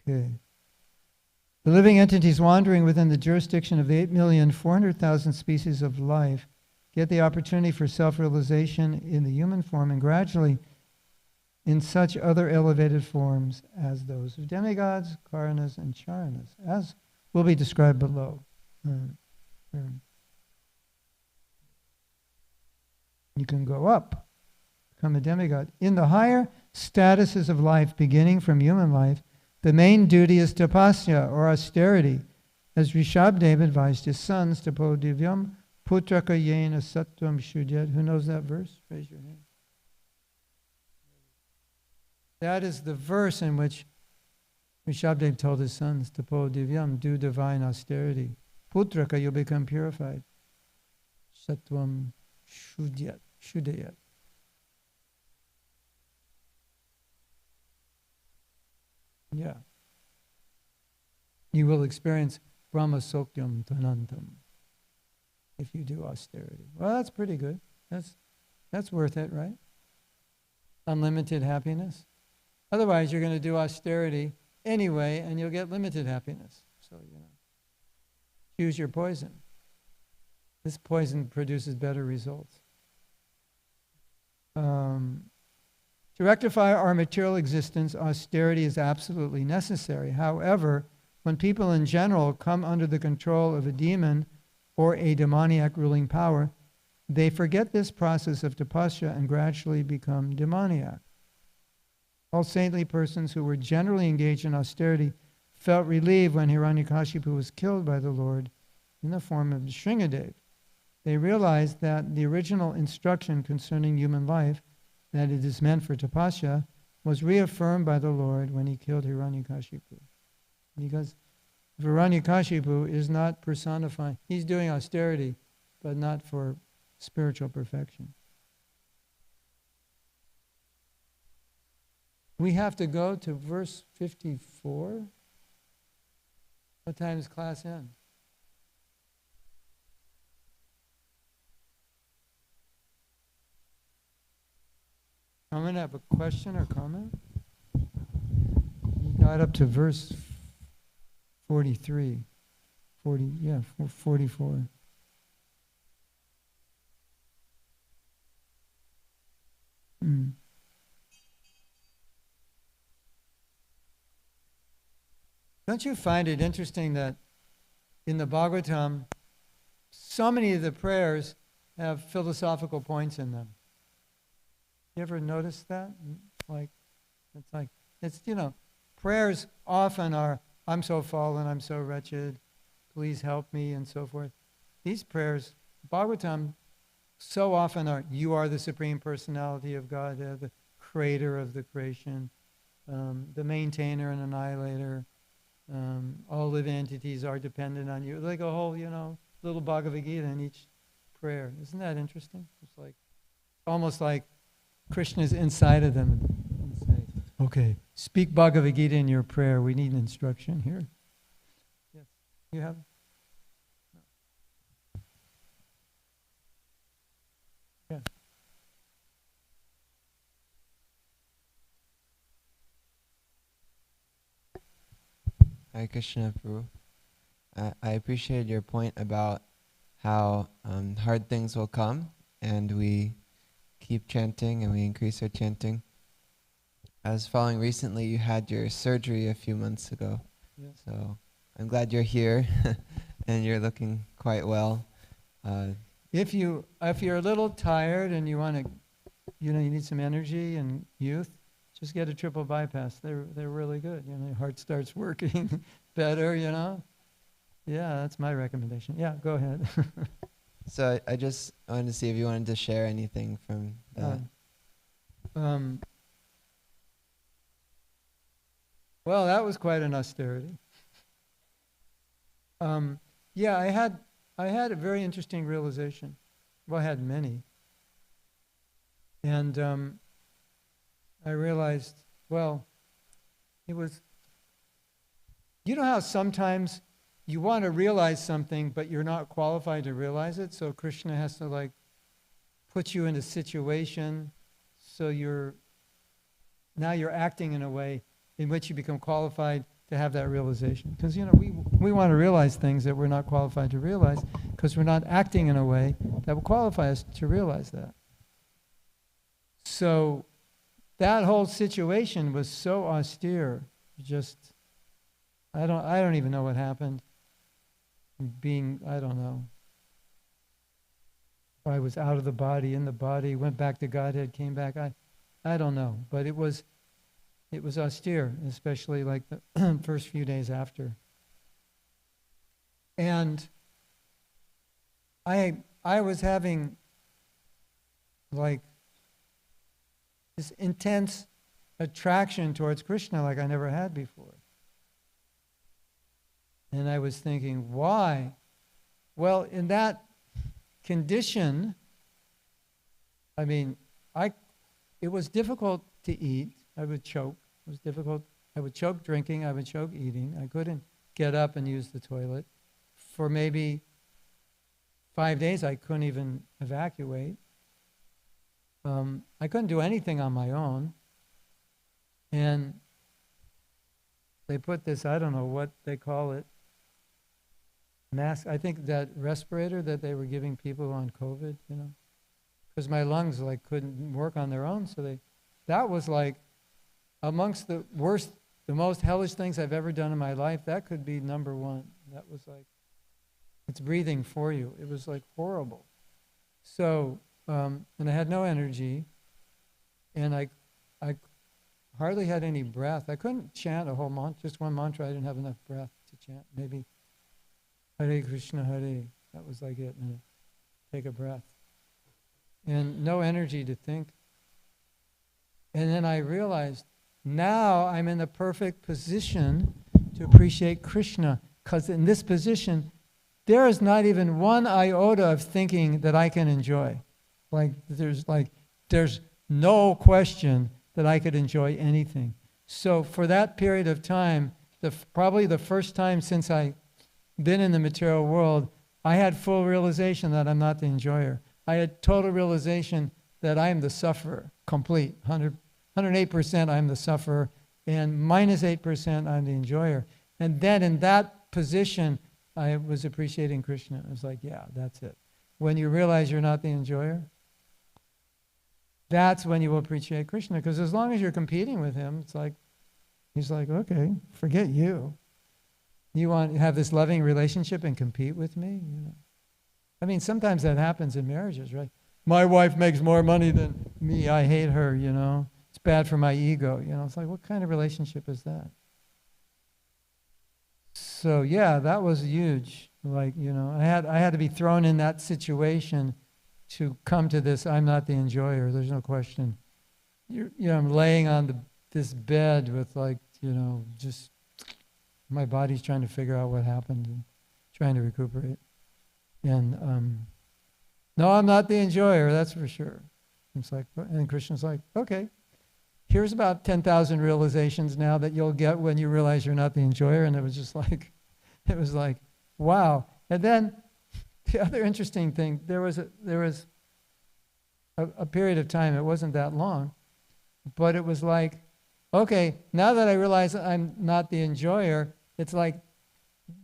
Okay. The living entities wandering within the jurisdiction of the 8,400,000 species of life get the opportunity for self-realization in the human form, and gradually in such other elevated forms as those of demigods, karanas, and charanas, as will be described below. You can go up, become a demigod. In the higher statuses of life, beginning from human life, the main duty is tapasya, or austerity, as Rishabdev advised his sons, tapo divyam putraka yena sattvam shudyat. Who knows that verse? Raise your hand. That is the verse in which Rishabdev told his sons, tapo divyam, do divine austerity. Putraka, you'll become purified. Sattvam shudyat. Yeah. You will experience Brahma Sokyam Tanantam if you do austerity. Well, that's pretty good. That's worth it, right? Unlimited happiness. Otherwise, you're going to do austerity anyway, and you'll get limited happiness. So, choose your poison. This poison produces better results. To rectify our material existence, austerity is absolutely necessary. However, when people in general come under the control of a demon or a demoniac ruling power, they forget this process of tapasya and gradually become demoniac. All saintly persons who were generally engaged in austerity felt relieved when Hiranyakashipu was killed by the Lord in the form of Shringadev. They realized that the original instruction concerning human life, that it is meant for tapasya, was reaffirmed by the Lord when he killed Hiranyakashipu. Because Hiranyakashipu is not personifying, he's doing austerity, but not for spiritual perfection. We have to go to verse 54. What time does class end? Someone have a question or comment? You got up to verse 43. 44. Don't you find it interesting that in the Bhagavatam, so many of the prayers have philosophical points in them? You ever notice that? It's prayers often are, I'm so fallen, I'm so wretched, please help me, and so forth. These prayers, Bhagavatam, so often are, you are the Supreme Personality of God, the creator of the creation, the maintainer and annihilator, all living entities are dependent on you. Like a whole, little Bhagavad Gita in each prayer. Isn't that interesting? It's like, almost like Krishna's inside of them and say, okay, speak Bhagavad Gita in your prayer. We need an instruction here. Yes, you have? No. Yeah. Hare Krishna, Prabhu. I appreciated your point about how hard things will come and we keep chanting and we increase our chanting. I was following recently, you had your surgery a few months ago. Yes. So I'm glad you're here and you're looking quite well. If you're a little tired and you want to, you need some energy and youth, just get a triple bypass. They're really good. Your heart starts working better, Yeah, that's my recommendation. Yeah, go ahead. So I just wanted to see if you wanted to share anything from that. Well, that was quite an austerity. Yeah, I had a very interesting realization. Well, I had many. And I realized, it was, how sometimes you want to realize something, but you're not qualified to realize it, so Krishna has to put you in a situation so now you're acting in a way in which you become qualified to have that realization. Because, we want to realize things that we're not qualified to realize because we're not acting in a way that will qualify us to realize that. So that whole situation was so austere. I don't even know what happened. I don't know. I was out of the body, in the body, went back to Godhead, came back. I don't know, but it was austere, especially like the first few days after. And I was having this intense attraction towards Krishna like I never had before. And I was thinking, why? Well, in that condition, it was difficult to eat. I would choke. It was difficult. I would choke drinking. I would choke eating. I couldn't get up and use the toilet. For maybe 5 days, I couldn't even evacuate. I couldn't do anything on my own. And they put this, I don't know what they call it, mask. I think that respirator that they were giving people on COVID, because my lungs couldn't work on their own. So that was amongst the worst, the most hellish things I've ever done in my life. That could be number one. That was it's breathing for you. It was horrible. So, and I had no energy, and I hardly had any breath. I couldn't chant a whole mantra, just one mantra. I didn't have enough breath to chant. Maybe Hare Krishna Hare. That was like it. And take a breath. And no energy to think. And then I realized, now I'm in the perfect position to appreciate Krishna. Because in this position, there is not even one iota of thinking that I can enjoy. There's no question that I could enjoy anything. So for that period of time, probably the first time since I've been in the material world, I had full realization that I'm not the enjoyer. I had total realization that I am the sufferer, complete, 108% I'm the sufferer, and minus 8% I'm the enjoyer. And then in that position, I was appreciating Krishna. I was like, yeah, that's it. When you realize you're not the enjoyer, that's when you will appreciate Krishna. Because as long as you're competing with him, it's like, he's like, okay, forget you. You want to have this loving relationship and compete with me? You know? I mean, sometimes that happens in marriages, right? My wife makes more money than me. I hate her, you know. It's bad for my ego, you know. It's like, what kind of relationship is that? So yeah, that was huge. Like, you know, I had to be thrown in that situation to come to this. I'm not the enjoyer. There's no question. I'm laying on this bed with, like, you know, just my body's trying to figure out what happened and trying to recuperate. And no, I'm not the enjoyer. That's for sure. It's like, and Krishna's like, okay. Here's about 10,000 realizations now that you'll get when you realize you're not the enjoyer. And it was just like, wow. And then the other interesting thing, there was a period of time, it wasn't that long, but it was like, okay, now that I realize I'm not the enjoyer, it's like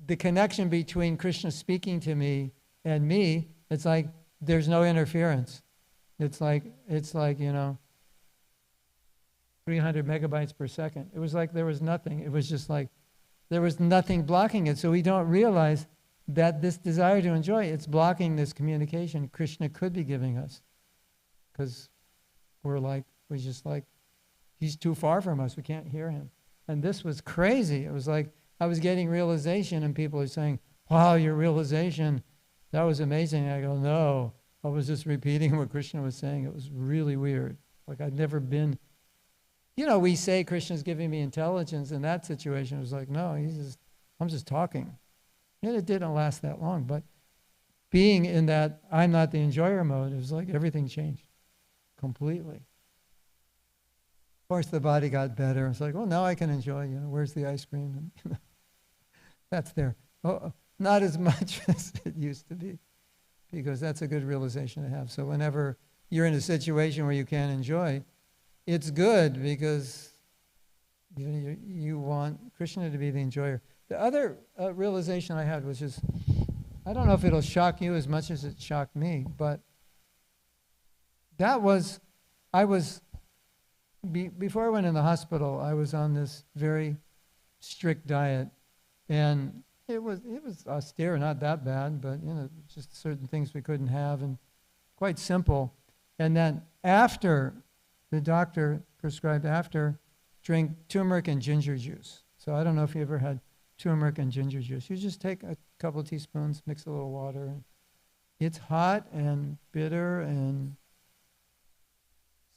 the connection between Krishna speaking to me and me, it's like there's no interference. It's like, you know, 300 megabytes per second. It was like there was nothing. It was just like there was nothing blocking it. So we don't realize that this desire to enjoy, it's blocking this communication Krishna could be giving us. Because he's too far from us. We can't hear him. And this was crazy. It was like I was getting realization and people are saying, wow, your realization, that was amazing. I go, no, I was just repeating what Krishna was saying. It was really weird. Like I'd never been. You know, we say Krishna's giving me intelligence. In that situation, it was like, no, I'm just talking. And it didn't last that long. But being in that I'm not the enjoyer mode, it was like everything changed completely. Of course, the body got better. It's like, well, now I can enjoy, you know, where's the ice cream? And, that's there. Oh, not as much as it used to be, because that's a good realization to have. So whenever you're in a situation where you can't enjoy, it's good because you want Krishna to be the enjoyer. The other realization I had was just, I don't know if it'll shock you as much as it shocked me, but before I went in the hospital, I was on this very strict diet, and it was austere, not that bad, but you know, just certain things we couldn't have, and quite simple. And then after, the doctor prescribed drink turmeric and ginger juice. So I don't know if you ever had turmeric and ginger juice. You just take a couple of teaspoons, mix a little water. And it's hot and bitter, and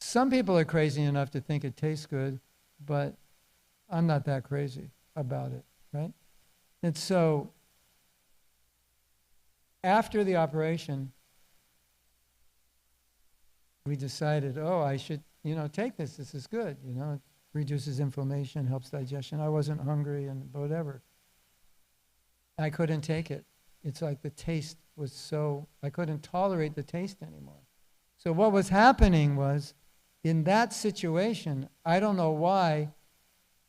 some people are crazy enough to think it tastes good, but I'm not that crazy about it, right? And so after the operation, we decided, oh, I should, you know, take this. This is good. You know, it reduces inflammation, helps digestion. I wasn't hungry and whatever. I couldn't take it. It's like the taste was so, I couldn't tolerate the taste anymore. So what was happening was, in that situation, I don't know why,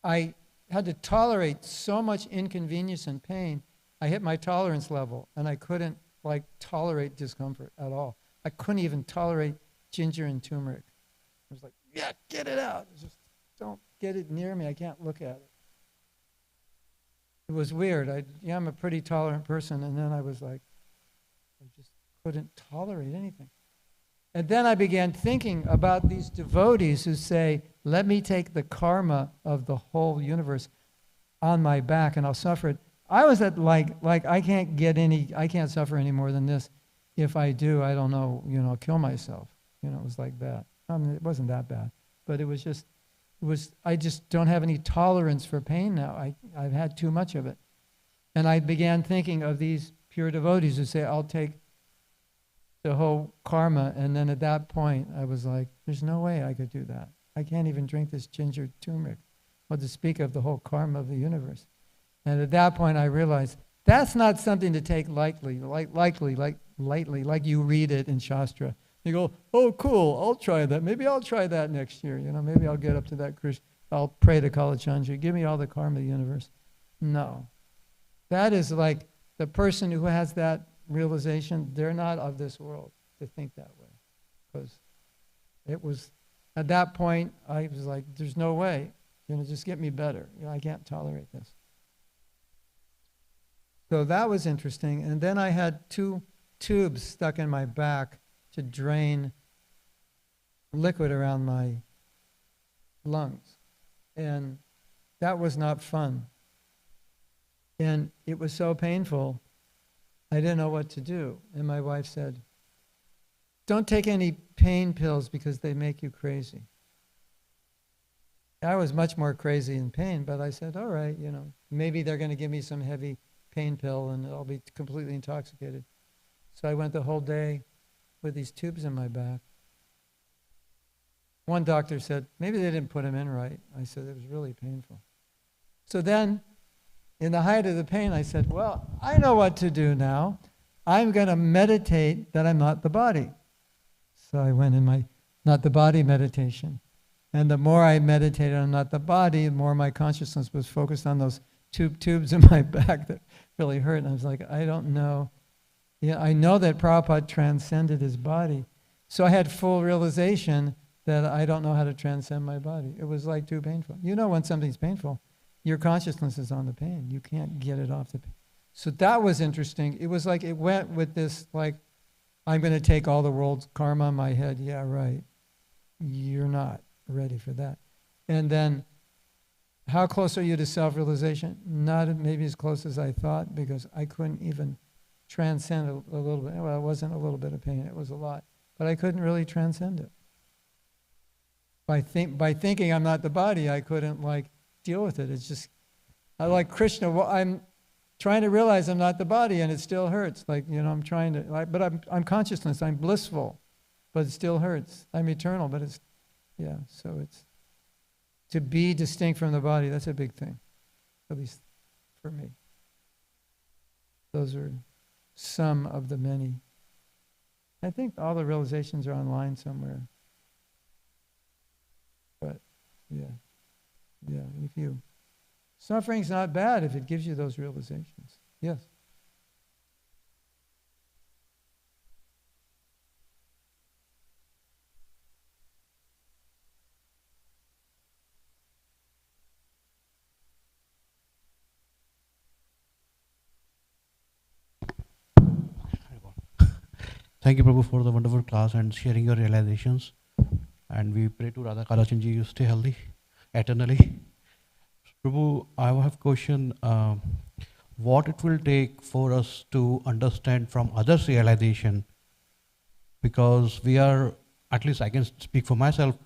I had to tolerate so much inconvenience and pain. I hit my tolerance level, and I couldn't like tolerate discomfort at all. I couldn't even tolerate ginger and turmeric. I was like, yeah, get it out. Just don't get it near me. I can't look at it. It was weird. I'm a pretty tolerant person, and then I was like, I just couldn't tolerate anything. And then I began thinking about these devotees who say, let me take the karma of the whole universe on my back and I'll suffer it. I was at like I can't suffer any more than this. If I do, I don't know, I'll kill myself. It was like that. I mean, it wasn't that bad, but I just don't have any tolerance for pain now. I've had too much of it. And I began thinking of these pure devotees who say, I'll take the whole karma, and then at that point, I was like, there's no way I could do that. I can't even drink this ginger turmeric, what to speak of the whole karma of the universe. And at that point, I realized that's not something to take lightly, like you read it in Shastra. You go, oh, cool, I'll try that. Maybe I'll try that next year. Maybe I'll get up to that Krishna. I'll pray to Kalachandra. Give me all the karma of the universe. No. That is like the person who has that realization, they're not of this world to think that way. Because it was, at that point, I was like, there's no way. Just get me better. I can't tolerate this. So that was interesting. And then I had 2 tubes stuck in my back to drain liquid around my lungs. And that was not fun. And it was so painful, I didn't know what to do. And my wife said, don't take any pain pills because they make you crazy. I was much more crazy in pain, but I said, all right, maybe they're going to give me some heavy pain pill and I'll be completely intoxicated. So I went the whole day with these tubes in my back. One doctor said, maybe they didn't put them in right. I said, it was really painful. So then, in the height of the pain, I said, well, I know what to do now. I'm going to meditate that I'm not the body. So I went in my not the body meditation. And the more I meditated on not the body, the more my consciousness was focused on those tubes in my back that really hurt. And I was like, I don't know. Yeah, I know that Prabhupada transcended his body. So I had full realization that I don't know how to transcend my body. It was like too painful. When something's painful, your consciousness is on the pain. You can't get it off the pain. So that was interesting. It was like it went with this, like, I'm going to take all the world's karma on my head. Yeah, right. You're not ready for that. And then, how close are you to self-realization? Not maybe as close as I thought, because I couldn't even transcend a little bit. Well, it wasn't a little bit of pain. It was a lot. But I couldn't really transcend it. By thinking I'm not the body, I couldn't, deal with it. It's just, I like Krishna. Well, I'm trying to realize I'm not the body, and it still hurts. I'm trying to, but I'm consciousness. I'm blissful, but it still hurts. I'm eternal, but it's, so it's, to be distinct from the body, that's a big thing, at least for me. Those are some of the many. I think all the realizations are online somewhere. But, if you... Suffering's not bad if it gives you those realizations. Yes? Thank you, Prabhu, for the wonderful class and sharing your realizations. And we pray to Radha Kalachandji, you stay healthy eternally. Prabhu, I have a question. What it will take for us to understand from others' realization? Because we are, at least I can speak for myself,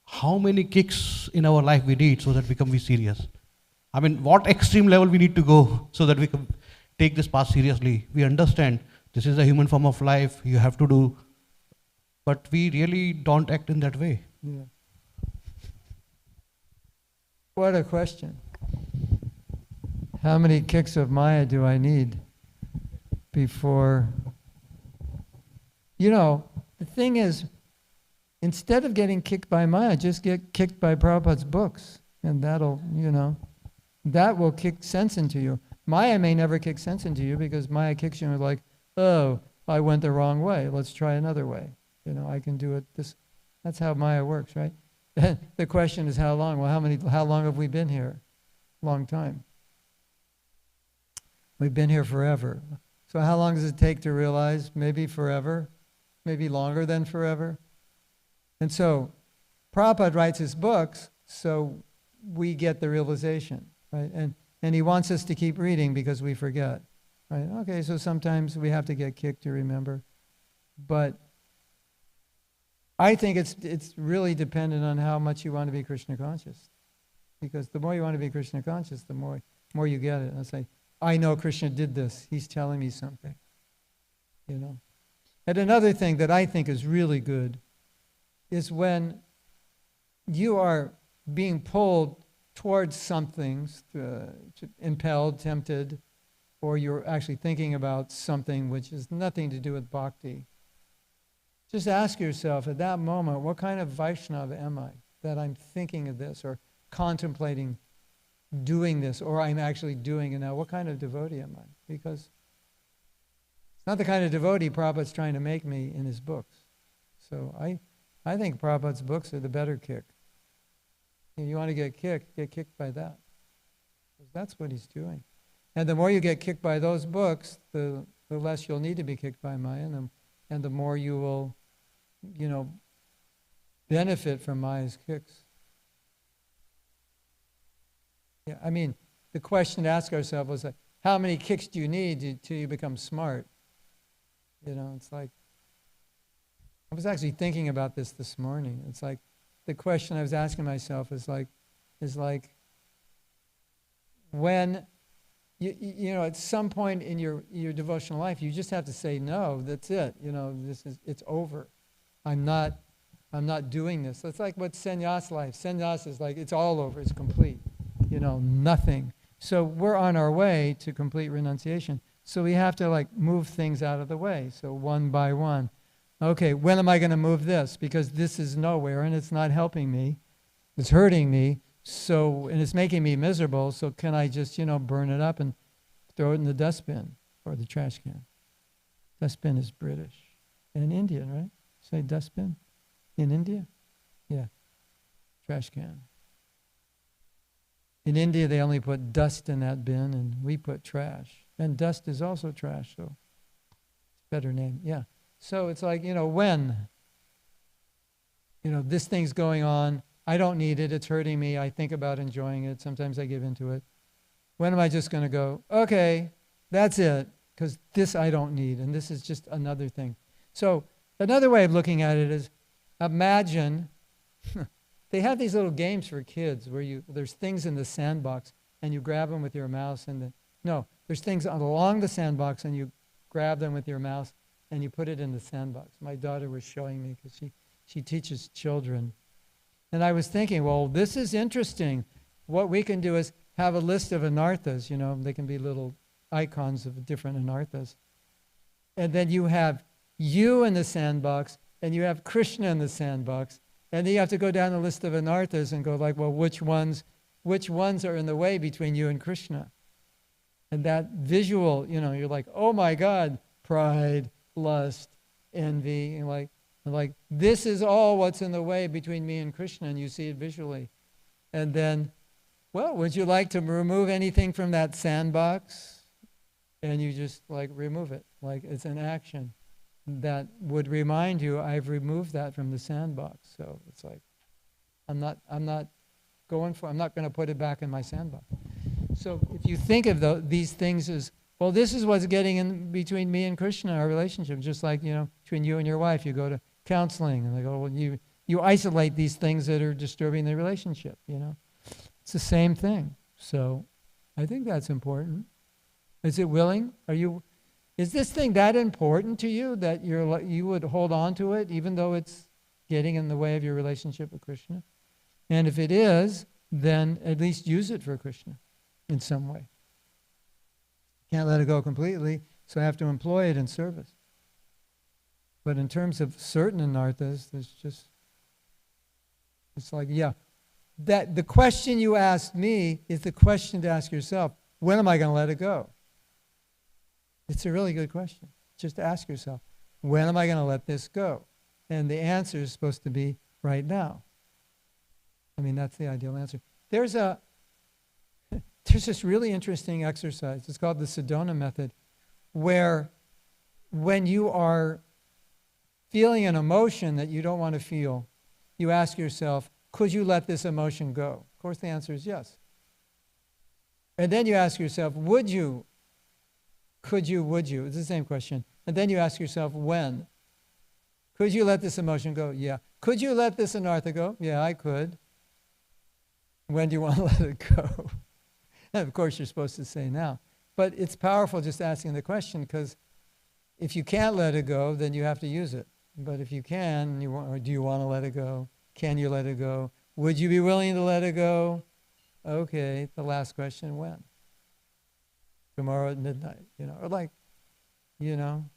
how many kicks in our life we need so that we can be serious? I mean, what extreme level we need to go so that we can take this path seriously? We understand this is a human form of life, you have to do, but we really don't act in that way. Yeah. What a question. How many kicks of Maya do I need before... the thing is, instead of getting kicked by Maya, just get kicked by Prabhupada's books. And that'll, that will kick sense into you. Maya may never kick sense into you because Maya kicks you and like, oh, I went the wrong way. Let's try another way. I can do it this. That's how Maya works, right? The question is how long? Well, how long have we been here? Long time. We've been here forever. So how long does it take to realize? Maybe forever. maybe longer than forever. And so Prabhupada writes his books so we get the realization, right? And he wants us to keep reading because we forget, right? Okay, so sometimes we have to get kicked to remember. But I think it's really dependent on how much you want to be Krishna conscious. Because the more you want to be Krishna conscious, the more you get it. And I say, I know Krishna did this. He's telling me something. You know. And another thing that I think is really good is when you are being pulled towards something, impelled, tempted, or you're actually thinking about something which has nothing to do with bhakti. Just ask yourself at that moment, what kind of Vaishnava am I that I'm thinking of this or contemplating doing this, or I'm actually doing it now? What kind of devotee am I? Because it's not the kind of devotee Prabhupada's trying to make me in his books. So I think Prabhupada's books are the better kick. If you want to get kicked by that. Because that's what he's doing. And the more you get kicked by those books, the less you'll need to be kicked by Maya, and the more you will, benefit from Maya's kicks. Yeah, I mean, the question to ask ourselves was like, how many kicks do you need till you become smart? It's like, I was actually thinking about this morning. It's like, the question I was asking myself is like when at some point in your devotional life, you just have to say no. That's it. It's over. I'm not doing this. It's like what sannyas life. Sannyas is like it's all over. It's complete. Nothing. So we're on our way to complete renunciation. So we have to move things out of the way. So one by one. Okay, when am I going to move this? Because this is nowhere and it's not helping me. It's hurting me. And it's making me miserable. So can I just, burn it up and throw it in the dustbin or the trash can? Dustbin is British and Indian, right? Say dustbin in India? Yeah. Trash can. In India, they only put dust in that bin and we put trash. And dust is also trash, so it's a better name. Yeah. So it's like, when? This thing's going on. I don't need it. It's hurting me. I think about enjoying it. Sometimes I give into it. When am I just going to go, okay, that's it, because this I don't need, and this is just another thing. So another way of looking at it is, imagine, they have these little games for kids where there's things in the sandbox, and you grab them with your mouse, there's things along the sandbox, and you grab them with your mouse, and you put it in the sandbox. My daughter was showing me, because she teaches children. And I was thinking, well, this is interesting. What we can do is have a list of anarthas, they can be little icons of different anarthas. And then you have you in the sandbox, and you have Krishna in the sandbox, and then you have to go down the list of anarthas and go well, which ones are in the way between you and Krishna? And that visual, you're like, oh my God, pride, lust, envy, and like this is all what's in the way between me and Krishna, and you see it visually. And then, well, would you like to remove anything from that sandbox? And you just remove it. It's an action that would remind you, I've removed that from the sandbox. So it's like, I'm not going to put it back in my sandbox. So if you think of these things as, well, this is what's getting in between me and Krishna, our relationship, just like, between you and your wife, you go to counseling, and they go, well, you isolate these things that are disturbing the relationship, It's the same thing. So I think that's important. Is it willing? Is this thing that important to you that you would hold on to it even though it's getting in the way of your relationship with Krishna? And if it is, then at least use it for Krishna in some way. Can't let it go completely, so I have to employ it in service. But in terms of certain anarthas, it's like, that the question you asked me is the question to ask yourself. When am I going to let it go? It's a really good question. Just ask yourself, when am I going to let this go? And the answer is supposed to be right now. I mean, that's the ideal answer. There's this really interesting exercise. It's called the Sedona method, where when you are feeling an emotion that you don't want to feel, you ask yourself, could you let this emotion go? Of course, the answer is yes. And then you ask yourself, would you? Could you, would you? It's the same question. And then you ask yourself, when? Could you let this emotion go? Yeah. Could you let this anartha go? Yeah, I could. When do you want to let it go? And of course, you're supposed to say now. But it's powerful just asking the question, because if you can't let it go, then you have to use it. But if you can, or do you want to let it go? Can you let it go? Would you be willing to let it go? Okay, the last question, when? Tomorrow at midnight, or like,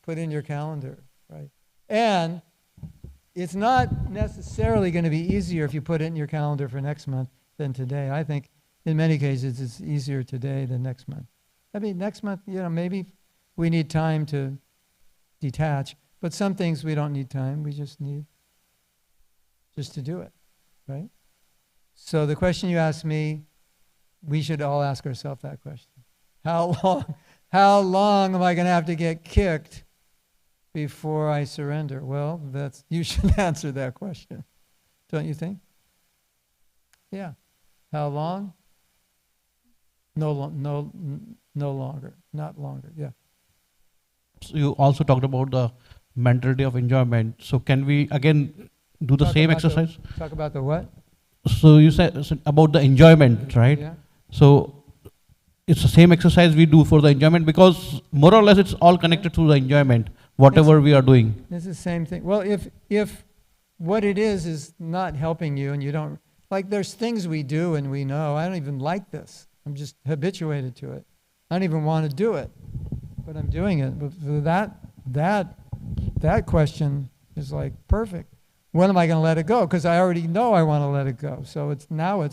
put in your calendar, right? And it's not necessarily going to be easier if you put it in your calendar for next month than today. I think in many cases it's easier today than next month. I mean, next month, maybe we need time to detach, but some things we don't need time. We just need to do it, right? So the question you asked me, we should all ask ourselves that question. How long am I going to have to get kicked before I surrender? Well, you should answer that question, don't you think? Yeah. How long? No longer. Not longer. Yeah. So you also talked about the mentality of enjoyment. So can we again do the same exercise? Talk about the what? So you said about the enjoyment, right? Yeah. So it's the same exercise we do for the enjoyment, because more or less it's all connected to the enjoyment, whatever we are doing. It's the same thing. Well, if what it is not helping you and you don't, like there's things we do and we know, I don't even like this. I'm just habituated to it. I don't even want to do it, but I'm doing it. But for that question is like perfect. When am I going to let it go? Because I already know I want to let it go. So it's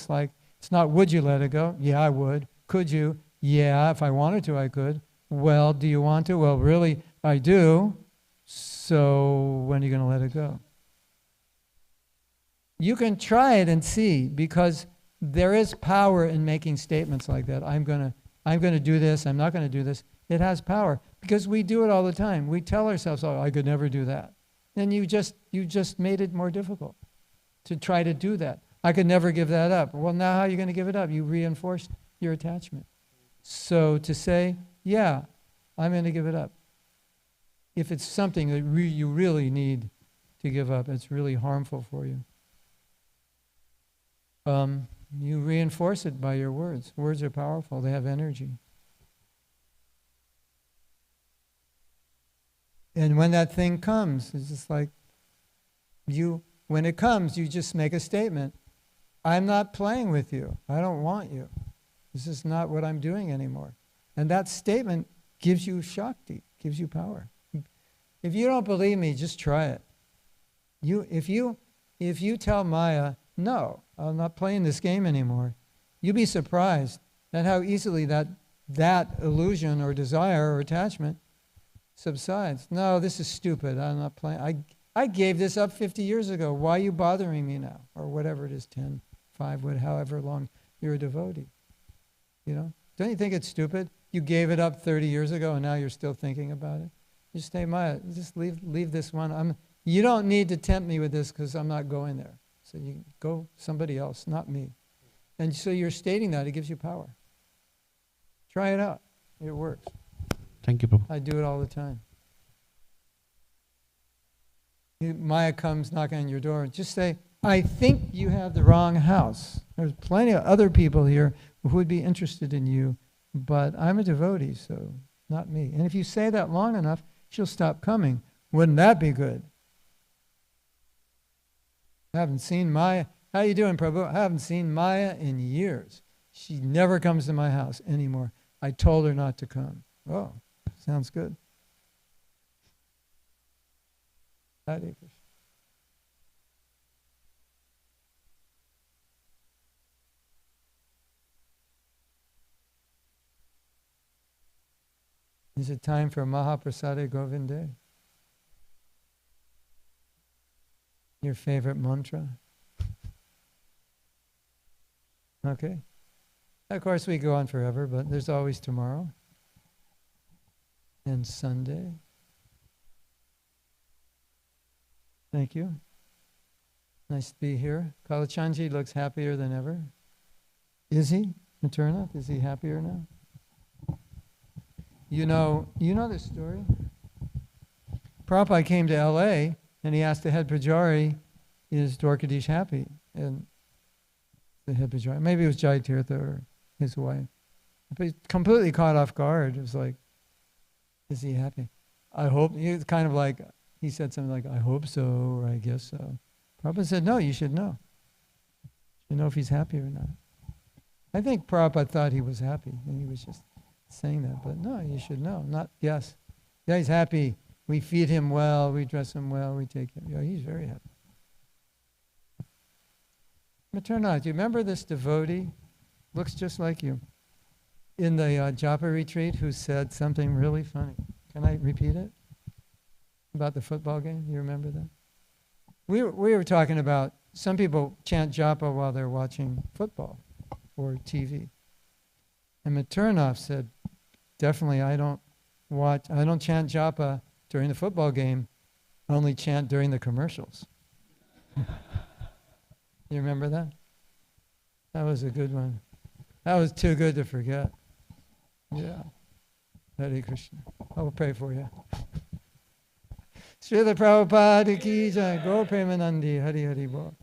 like, it's not would you let it go? Yeah, I would. Could you? Yeah, if I wanted to, I could. Well, do you want to? Well, really, I do. So when are you going to let it go? You can try it and see, because there is power in making statements like that. I'm going to do this. I'm not going to do this. It has power because we do it all the time. We tell ourselves, "Oh, I could never do that." Then you just made it more difficult to try to do that. I could never give that up. Well, now how are you going to give it up? You reinforced your attachment. So to say, yeah, I'm going to give it up. If it's something that you really need to give up, it's really harmful for you. You reinforce it by your words. Words are powerful. They have energy. And when that thing comes, it's just like when it comes, you just make a statement. I'm not playing with you. I don't want you. This is not what I'm doing anymore. And that statement gives you Shakti, gives you power. If you don't believe me, just try it. If you tell Maya, no, I'm not playing this game anymore, you'll be surprised at how easily that illusion or desire or attachment subsides. No, this is stupid. I'm not playing. I gave this up 50 years ago. Why are you bothering me now? Or whatever it is, 10, 5, however long you're a devotee. Don't you think it's stupid? You gave it up 30 years ago and now you're still thinking about it. You say, Maya, just leave this one. You don't need to tempt me with this because I'm not going there. So you go somebody else, not me. And so you're stating that. It gives you power. Try it out. It works. Thank you, Prabhu. I do it all the time. Maya comes knocking on your door, just say, I think you have the wrong house. There's plenty of other people here who would be interested in you, but I'm a devotee, so not me. And if you say that long enough, she'll stop coming. Wouldn't that be good? I haven't seen Maya. How you doing, Prabhu? I haven't seen Maya in years. She never comes to my house anymore. I told her not to come. Oh, sounds good. Hare Krishna. Is it time for Mahaprasada Govinde? Your favorite mantra? Okay. Of course, we go on forever, but there's always tomorrow and Sunday. Thank you. Nice to be here. Kalachanji looks happier than ever. Is he? Materna? Is he happier now? You know this story? Prabhupada came to LA and he asked the head Pujari, is Dwarkadish happy? And the head Pujari, maybe it was Jai Tirtha or his wife. But he's completely caught off guard. It was like, is he happy? I hope. He was kind of like, he said something like, I hope so, or I guess so. Prabhupada said, no, you should know. You know if he's happy or not. I think Prabhupada thought he was happy, and he was just saying that. But no, you should know, not yes. Yeah, he's happy. We feed him well, we dress him well, we take him. Yeah, he's very happy. Materna, do you remember this devotee? Looks just like you. In the Japa retreat, who said something really funny. Can I repeat it? About the football game? You remember that? We were talking about some people chant japa while they're watching football or TV. And Maternov said, definitely I don't chant japa during the football game, I only chant during the commercials. You remember that? That was a good one. That was too good to forget. Yeah. Hare Krishna. I will pray for you. Srila Prabhupada ki jai. Go Premanandi. Hari Hari Bol.